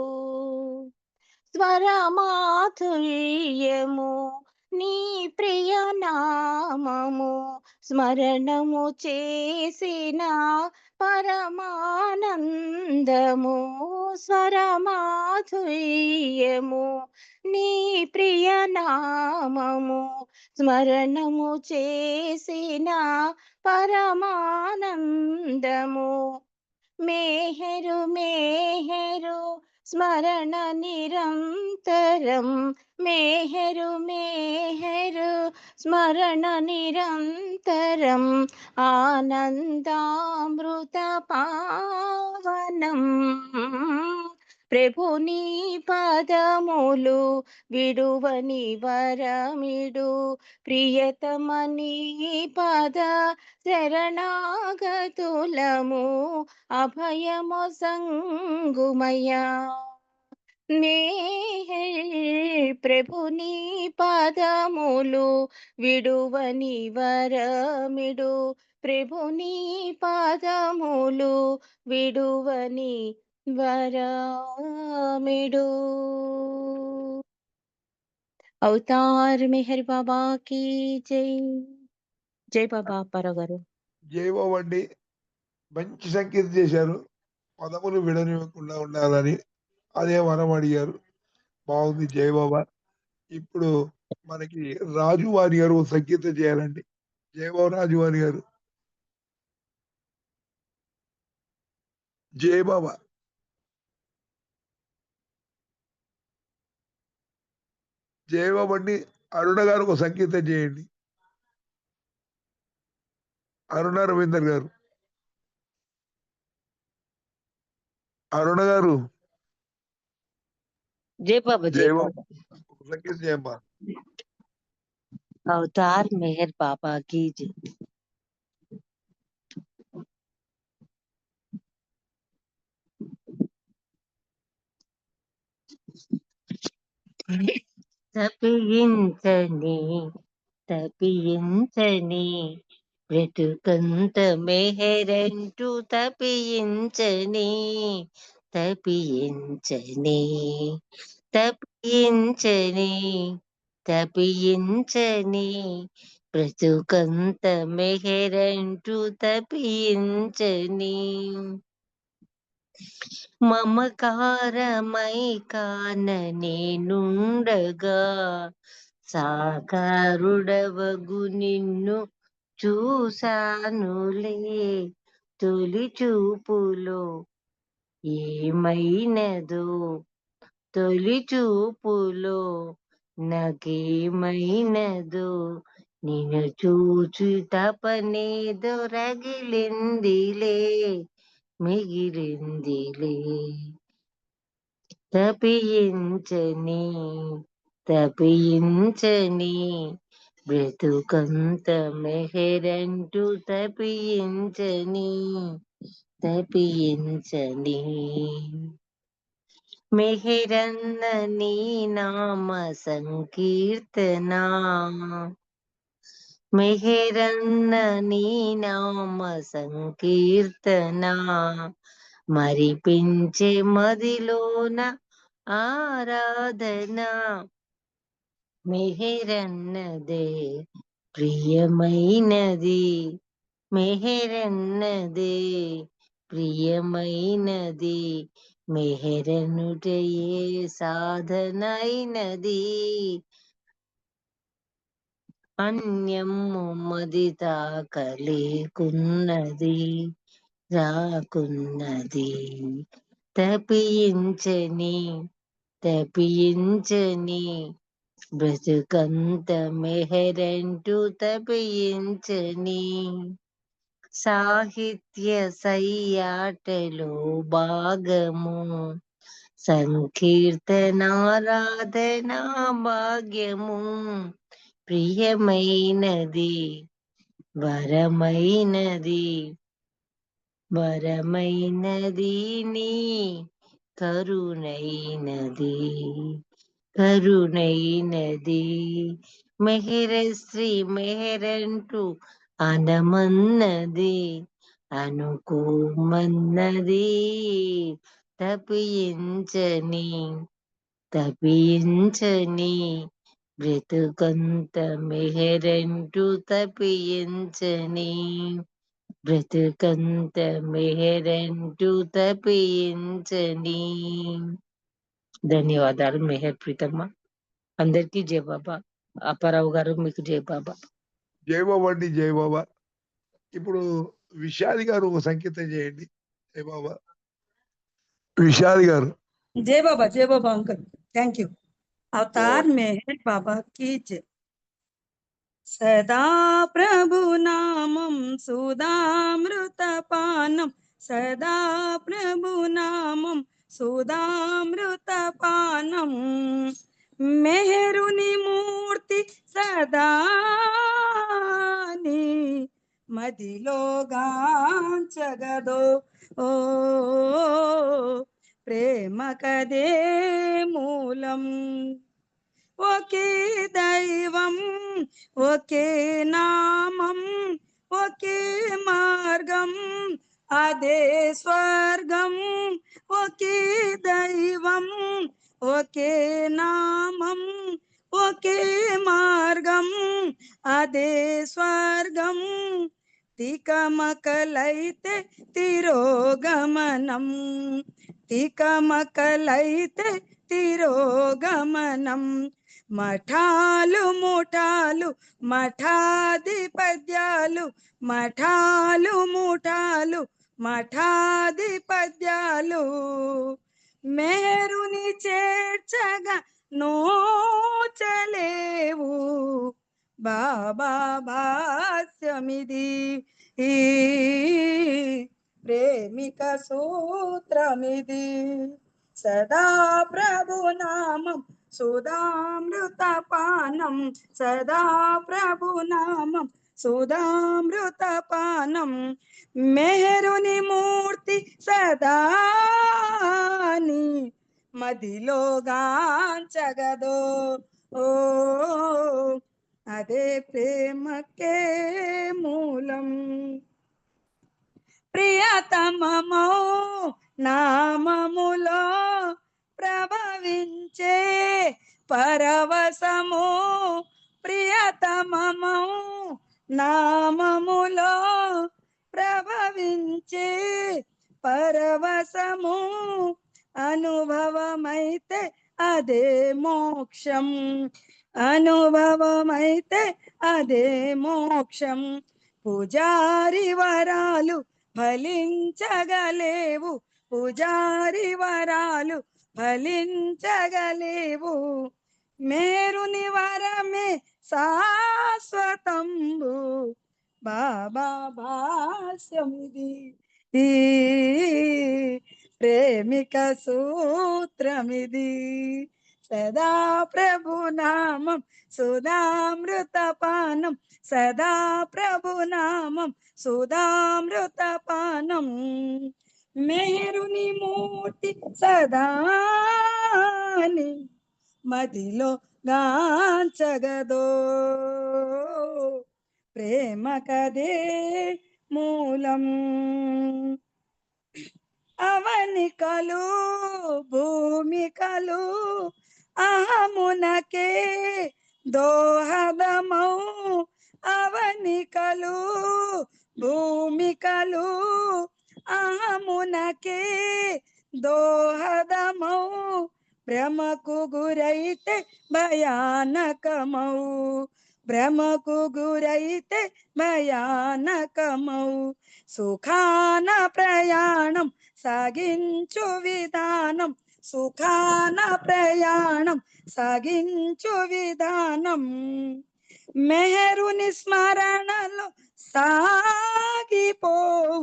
[SPEAKER 9] స్వరమాధుర్యము నీ ప్రియ నామము స్మరణము చేసిన పరమానందము. స్వరమాధుర్యము నీ ప్రియ నామము స్మరణము చేసిన పరమానందము. మేహరు మేహరు స్మరణ నిరంతరం, మేహరు మేహరు స్మరణ నిరంతరం, ఆనందామృత పావనం. ప్రభుని పదములు విడువని వరమిడు, ప్రియతమని పద శరణాగతులము అభయము సంగుమయా. ప్రభుని పాదములు విడువని వరమిడు, ప్రభుని పాదములు విడువని వరమిడు. అవతార్ మెహర్ బాబా కీ జై. జై బాబా అప్పారావు గారు.
[SPEAKER 1] జై బాబా అండి. మంచి సంకేతం చేశారు. పదములు విడనివ్వకుండా ఉండాలని అదే వరం అడిగారు. బాగుంది జై బాబా. ఇప్పుడు మనకి రాజు వారి గారు ఓ సంకేతం చేయాలండి. జై బాబా రాజు వారి గారు. జై బాబా. జై బాబా అండి. అరుణ గారు ఒక సంకేతం చేయండి. అరుణ రవీందర్ గారు. అరుణ గారు
[SPEAKER 6] జై బాబా జై
[SPEAKER 1] జై
[SPEAKER 6] బాబా.
[SPEAKER 1] బాబా ఒక సంకేతం చేయమ్మా.
[SPEAKER 9] అవతార్ మెహర్ బాబా కీ జై.
[SPEAKER 12] తపించని తపించని బ్రతుకంత మెహరంటూ తపించని తపించని తపించని తపించని బ్రతుకంత మెహరంటూ తపించని మమకారమై కాన నేనుండగా సాకారుడవగు నిన్ను చూశానులే తొలి చూపులో ఏమైనదో తొలి చూపులో నాకేమైనదో నిన్ను చూచి తపనేదో రగిలిందిలే మిగిలిందిలే తపించని తపించని బ్రతుకంత మెహరంటూ తపించని తపించని మెహరన్న నీ నామ సంకీర్తనా మెహరన్న నీ నామ సంకీర్తనా మరిపించే మదిలోన ఆరాధన మెహరన్నదే ప్రియమైనది మెహరన్నదే ప్రియమైనది మెహరనుటయే సాధనైనది అన్యము మది తాకలేకున్నది రాకున్నది తపించని తపించని బ్రతుకంత మెహరంటూ తపించని సాహిత్య సయ్యాటలో భాగము సంకీర్తనారాధనా భాగ్యము ప్రియమైనది వరమైనది వరమైనది నీ కరుణైనది కరుణైనది మెహరశ్రీ మెహరంటూ అనమన్నది అనుకోమన్నది తపించని తపించని బ్రతుకంత మెహరంటూ తపించని బ్రతుకంత మెహరంటూ తపించని. ధన్యవాదాలు మెహర్ ప్రీతమ్మ. అందరికీ జై బాబా. అప్పారావు గారు మీకు జై బాబా.
[SPEAKER 1] జై బాబా అండి. జై బాబా. ఇప్పుడు విషాలి గారు ఒక సంకేతం చేయండి. జై బాబా. విషాలి గారు.
[SPEAKER 13] जय बाबा अंकल थैंक यू अवतार मेहर बाबा की जय सदा प्रभु नामं सुधामृत पानम सदा प्रभु नामं सुधामृत पानम मेहरुनि मूर्ति सदा మదిలో గాంచగదో ఓ ప్రేమ కదే మూలం ఒకే దైవం ఒకే నామం ఒకే మార్గం అదే స్వర్గం ఒకే దైవం ఒకే నామం ఒకే మార్గం అదే స్వర్గం తికమకలైతే తిరోగమనం తికమకలైతే తిరోగమనం మఠాలు ముఠాలు మఠాధిపత్యాలు మఠాలు ముఠాలు మఠాధిపత్యాలు మేరుని చేర్చగా నోచలేవు బాబా భాస్యమిది ఈ ప్రేమిక సూత్రమిది సదా ప్రభు నామం సుధామృత పానం సదా ప్రభు నామం సుధామృత పానం మెహరుని మూర్తి సదాని మదిలో గాంచగదో ఓ అదే ప్రేమకే మూలం ప్రియతమమో నామములో ప్రభవించే పరవశము ప్రియతమమో నామములో ప్రభవించే పరవశము అనుభవమైతే అదే మోక్షం అనుభవమైతే అదే మోక్షం పూజారి వరాలు ఫలించగలేవు పూజారి వరాలు ఫలించగలేవు మేరుని వరమే శాశ్వతంబు బాబా భాష్యమిది ఈ ప్రేమిక సూత్రమిది సదా ప్రభు నామం సుధామృత పానం సదా ప్రభు నామం సుధామృత పానం మేరుని మూర్తి సదాని మదిలో గాంచగదో ప్రేమ కదే మూలం అవనికలు భూమికలు అహమునకే దోహదమౌ అవనికలు భూమికలు అహమునకే దోహదమౌ భ్రమకు గురైతే భయానకమౌ భ్రమకు గురైతే భయానకమౌ సుఖాన ప్రయాణం సాగించు విధానం సుఖాన ప్రయాణం సాగించు విధానం మెహరుని స్మరణలో సాగిపోవు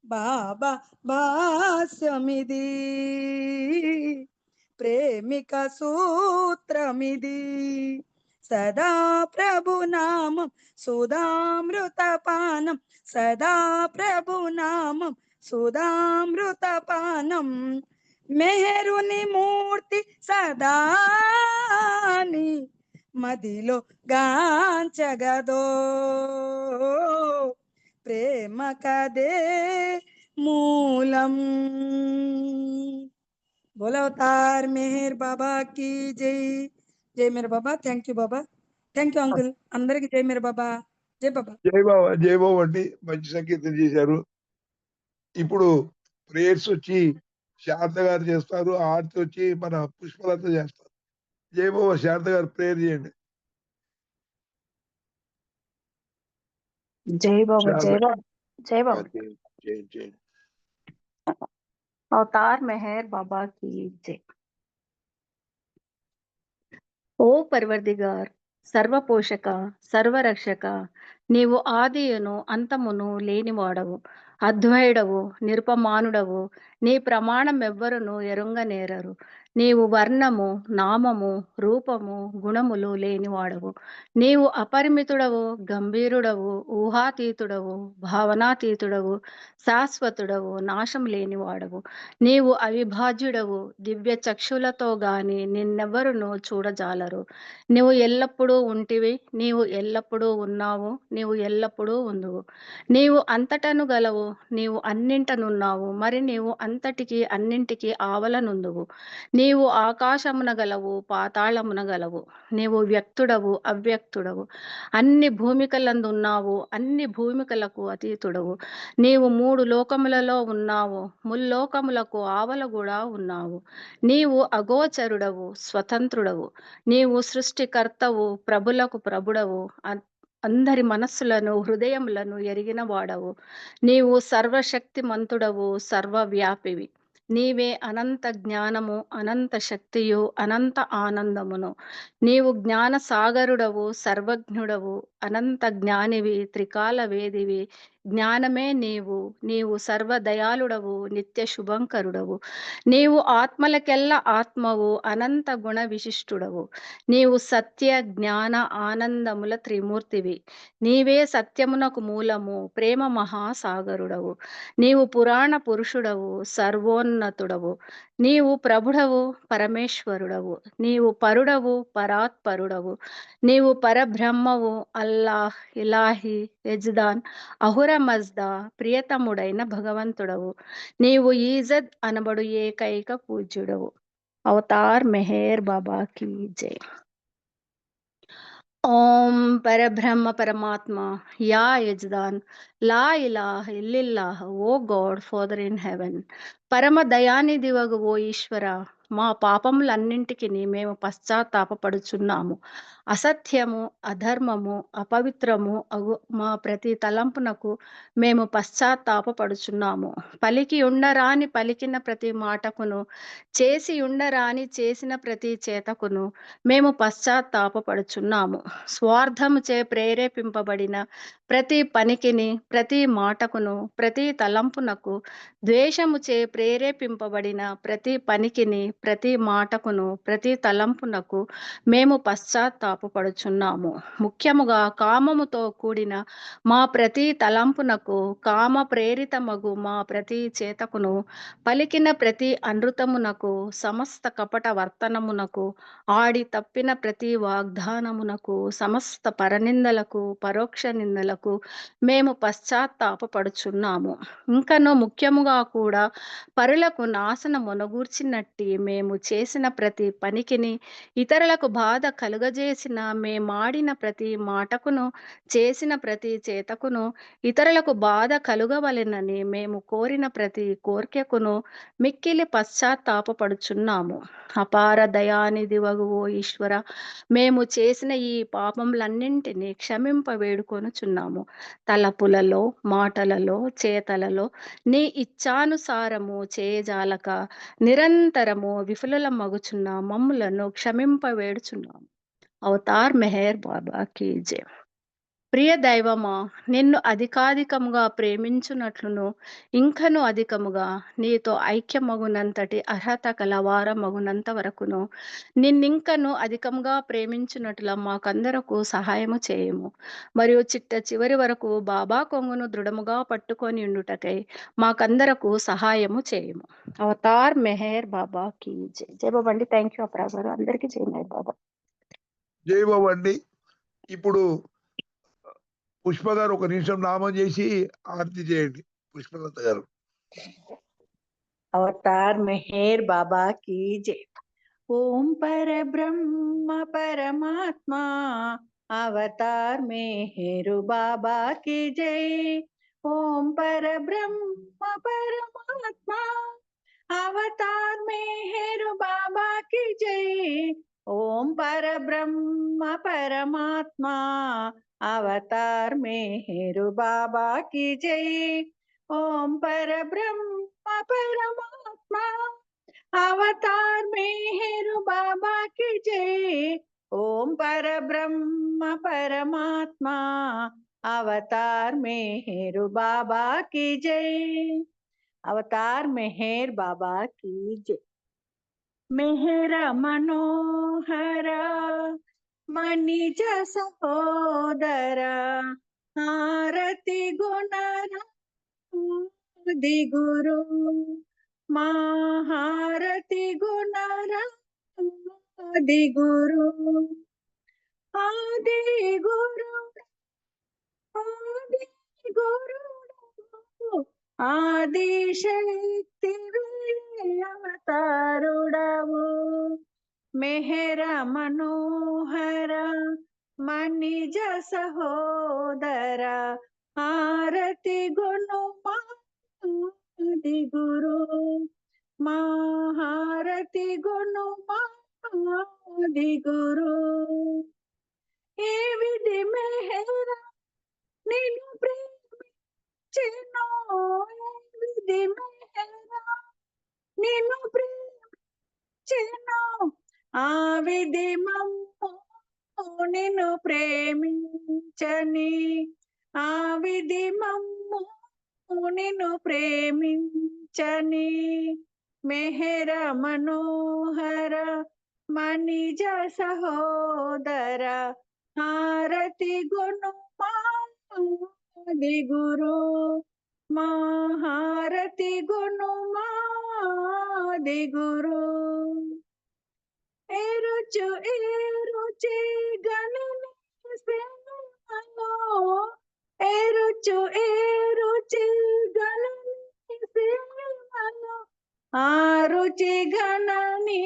[SPEAKER 13] బాబా భాష్యమిది ప్రేమిక సూత్రమిది సదా ప్రభు నామం సుధామృత పానం సదా ప్రభు నామం సుధామృత పానం మెహరుని మూర్తి సదాని మదిలో గాంచగదో ప్రేమ కదే మూలం बोलो अवतार मेहर बाबा की जय जय मेरे Baba thank you Baba thank you uncle अंदर की जय मेरे बाबा जय बाबा
[SPEAKER 1] జై బాబా అండి మంచి సంకేతం చేశారు. ఇప్పుడు ప్రేయర్స్ వచ్చి శారద గారు చేస్తారు, ఆర్తి వచ్చి మన పుష్పలత చేస్తారు. జై బాబా శారద గారు ప్రేయర్ చేయండి.
[SPEAKER 4] जय बाबा
[SPEAKER 1] शारदा।
[SPEAKER 4] जय बाबा जय बाबा
[SPEAKER 1] जय
[SPEAKER 4] अवतार मेहर बाबा की जय
[SPEAKER 5] ఓ పర్వర్దిగార్ సర్వపోషక సర్వరక్షక నీవు ఆదియును అంతమును లేనివాడవు అద్వైడవు నిరుపమానుడవు నీ ప్రమాణం ఎవ్వరును ఎరుంగనేరరు నీవు వర్ణము నామము రూపము గుణములు లేనివాడవు నీవు అపరిమితుడవు గంభీరుడవు ఊహాతీతుడవు భావనాతీతుడవు శాశ్వతుడవు నాశం లేనివాడవు నీవు అవిభాజ్యుడవు దివ్య చక్షులతో గాని నిన్నెవ్వరును చూడజాలరు నీవు ఎల్లప్పుడూ ఉంటివి నీవు ఎల్లప్పుడూ ఉన్నావు నీవు ఎల్లప్పుడూ ఉందువు నీవు అంతటను గలవు నీవు అన్నింటనున్నావు మరి నీవు అంతటికి అన్నింటికి ఆవలనుందువు. నీవు ఆకాశమున గలవు, పాతాళమున గలవు. నీవు వ్యక్తుడవు, అవ్యక్తుడవు. అన్ని భూమికలందున్నావు, అన్ని భూమికలకు అతీతుడవు. నీవు 3 లోకములలో ఉన్నావు, ముల్లోకములకు ఆవల కూడా ఉన్నావు. నీవు అగోచరుడవు, స్వతంత్రుడవు. నీవు సృష్టికర్తవు, ప్రభులకు ప్రభుడవు. అందరి మనస్సులను హృదయములను ఎరిగిన వాడవు. నీవు సర్వశక్తిమంతుడవు, సర్వవ్యాపివి. నీవే అనంత జ్ఞానము, అనంత శక్తియు, అనంత ఆనందమును. నీవు జ్ఞాన సాగరుడవు, సర్వజ్ఞుడవు, అనంత జ్ఞానివి, త్రికాల వేదివి. జ్ఞానమే నీవు సర్వదయాళుడవు, నిత్య శుభంకరుడవు. నీవు ఆత్మలకెల్ల ఆత్మవు, అనంత గుణ విశిష్టుడవు. నీవు సత్య జ్ఞాన ఆనందముల త్రిమూర్తివి. నీవే సత్యమునకు మూలము, ప్రేమ మహాసాగరుడవు. నీవు పురాణ పురుషుడవు, సర్వోన్నతుడవు. నీవు ప్రభుడవు, పరమేశ్వరుడవు. నీవు పరుడవు, పరాత్పరుడవు. నీవు పరబ్రహ్మవు, అల్లాహ్, ఇలాహి, యజ్దాన్, అహుర మజ్దా, ప్రియతముడైన భగవంతుడవు. నీవు ఈజద్ అనబడు ఏకైక పూజ్యుడవు. అవతార్ మెహర్ బాబా కీ జై. ఓం పరబ్రహ్మ పరమాత్మ, యా యజ్దాన్, లా ఇలాహ ఇల్లిల్లాహ్, O God Father in heaven. పరమ దయానిధివగు ఓ ఈశ్వర, మా పాపములన్నింటికి మేము పశ్చాత్తాపపడుచున్నాము. అసత్యము, అధర్మము, అపవిత్రము అగు మా ప్రతి తలంపునకు మేము పశ్చాత్తాపపడుచున్నాము. పలికి ఉండరాని పలికిన ప్రతి మాటకును, చేసి ఉండరాని చేసిన ప్రతి చేతకును మేము పశ్చాత్తాపపడుచున్నాము. స్వార్థముచే ప్రేరేపింపబడిన ప్రతి పనికిని, ప్రతి మాటకును, ప్రతి తలంపునకు, ద్వేషముచే ప్రేరేపింపబడిన ప్రతి పనికిని, ప్రతి మాటకును, ప్రతి తలంపునకు మేము పశ్చాత్తాపపడుచున్నాము. ముఖ్యముగా కామముతో కూడిన మా ప్రతి తలంపునకు, కామ ప్రేరితమగు మా ప్రతి చేతకును, పలికిన ప్రతి అనృతమునకు, సమస్త కపట వర్తనమునకు, ఆడి తప్పిన ప్రతి వాగ్దానమునకు, సమస్త పరనిందలకు, పరోక్ష నిందలకు మేము పశ్చాత్తాపపడుచున్నాము. ఇంకను ముఖ్యముగా కూడా పరులకు నాశనమునగూర్చినట్టి మేము చేసిన ప్రతి పనికిని, ఇతరులకు బాధ కలుగజేసిన మేమాడిన ప్రతి మాటకును, చేసిన ప్రతి చేతకును, ఇతరులకు బాధ కలుగవలెనని మేము కోరిన ప్రతి కోర్కెకును మిక్కిలి పశ్చాత్తాపపడుచున్నాము. అపార దయానిధివగు ఓ ఈశ్వర, మేము చేసిన ఈ పాపములన్నింటినీ క్షమింప వేడుకొనుచున్నాము. తలపులలో, మాటలలో, చేతలలో నీ ఇచ్ఛానుసారము చేయజాలక నిరంతరము విఫలులమగుచున్న మమ్ములను క్షమింప వేడుచున్నాము. అవతార్ మెహర్ బాబా కీ జై. ప్రియ దైవమా, నిన్ను అధికాధికముగా ప్రేమించునట్లును, ఇంకను అధికముగా నీతో ఐక్యమగునంతటి అర్హత కలవారమగునంత వరకును నిన్నింకను అధికముగా ప్రేమించునట్ల మాకందరకు సహాయము చేయము. మరియు చిట్ట చివరి వరకు బాబా కొంగును దృఢముగా పట్టుకొని ఉండుటకై మాకందరకు సహాయము చేయము. అవతార్ మెహర్ బాబా కీ జై. జై బాబా అండి. థ్యాంక్ యూ అప్రా గారు. అందరికీ జై మెహర్ బాబా.
[SPEAKER 1] జై బాబా అండి. ఇప్పుడు పుష్ప గారు ఒక నిమిషం నామం చేసి ఆరతి చేయండి. పుష్పలత గారు.
[SPEAKER 9] అవతార్ మెహర్ బాబా కీ జై. ఓం పరబ్రహ్మ పరమాత్మ, అవతార్ మెహరు బాబా కీ జై. ఓం పరబ్రహ్మ పరమాత్మ, అవతార్ మెహరు బాబా కీ జై. ఓం పరబ్రహ్మ పరమాత్మ, అవతార్ మెహరు బాబా కీ జై. ఓం పరబ్రహ్మ పరమాత్మ, అవతార్ మెహరు బాబా కీ జై. ఓం పరబ్రహ్మ పరమాత్మ, అవతార్ మెహరు బాబా కీ జై. అవతార్ మెహర్ బాబా కీ జై. మెహర మనోహర మణిజ సహోదర, హారతి గుణర ఆది గురు, మహారతి గుణర ఆది గురు. ఆది గురు ఆది గురు ఆది శక్తి
[SPEAKER 5] మెహర మనోహర మణిజ సహోదర హారతి గుణమాది గురు మహారతి గుణమాది గురు ఏ విధి మెహర నిన్ను ప్రేమించెను ఏ విధి మెహర నిన్ను ప్రేమించెను ఆ విధి మమ్ము నిన్ను ప్రేమించని ఆ విధి మమ్ము నిన్ను ప్రేమించని మెహర మనోహర మణిజ సహోదర హారతి గుణమాది గురు మహారతి గుణమాది గురు ఏరుచు ఏరుచి గణని సేవలో ఏరుచు ఏరుచి గణని సేవలో ఆరుచి గణని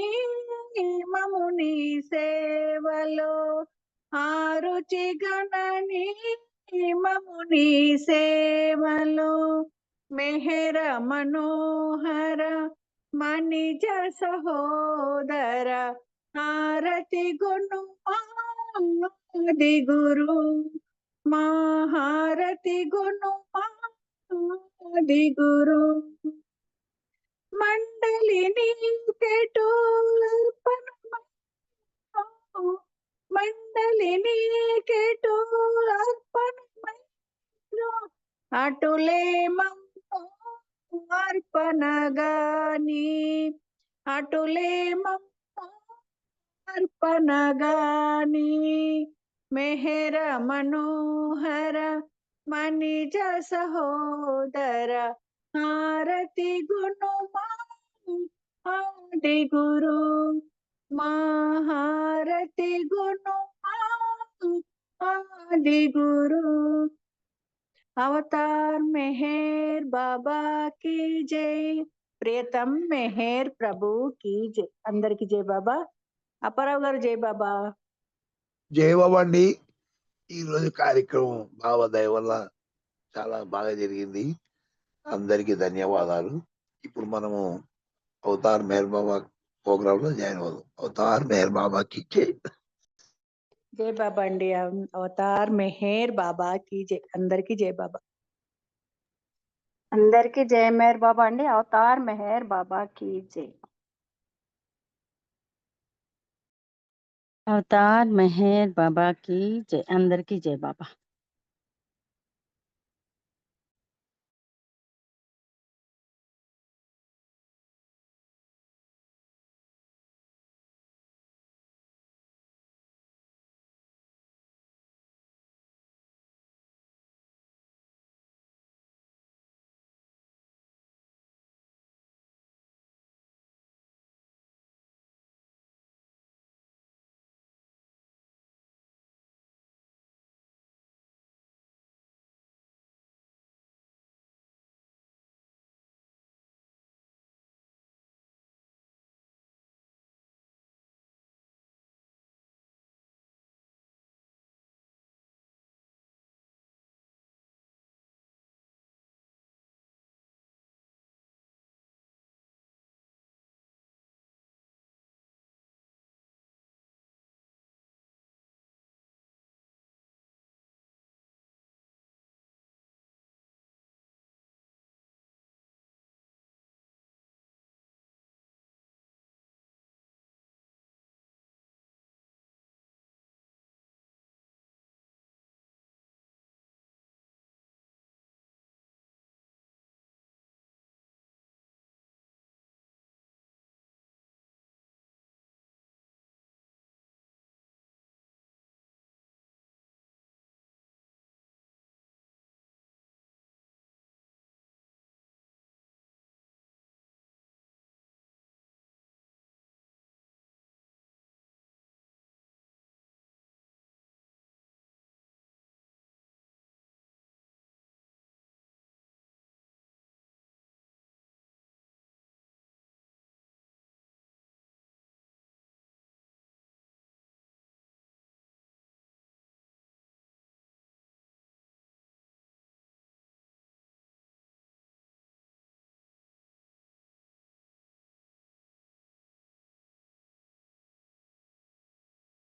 [SPEAKER 5] మముని సేవలో ఆరుచి గణని మముని సేవలో మెహర మనోహర మణిజ సహోదర హారతి గుణమాది గురు మహారతి గుణమాది గురు మండలిని కేటోర్పణమయ్యో మండలిని కేటోర్పణమయ్యో అటులే మమ్ము అర్పణగాని అటులే మమ్ము అర్పణగాని మెహర మనోహర మణిజ సహోదర హారతి గుణమాది గురు మహారతి గుణమాది గురు అవతార్ మెహర్ బాబా की जय ప్రియతం మెహర్ ప్రభు की जय అందరికి జై బాబా అప్పారావు గారు జై బాబా
[SPEAKER 1] జై బాబా అండి. ఈ రోజు కార్యక్రమం బాబా దయ వల్ల చాలా బాగా జరిగింది. అందరికీ ధన్యవాదాలు. ఇప్పుడు మనము అవతార్ మెహర్ బాబా ప్రోగ్రామ్ లో జాయిన్ అవుదాం. అవతార్ మెహర్ బాబాకి జై.
[SPEAKER 5] జై బాబా అండి అవతార్ మెహర్ బాబా की जय అందరికి జై బాబా
[SPEAKER 4] అందరికీ జయ మేర్ బాబా అండి. అవతార్ మెహర్ బాబా की जय.
[SPEAKER 9] అవతార్ మెహర్ బాబా కీ జై అందరికీ జై బాబా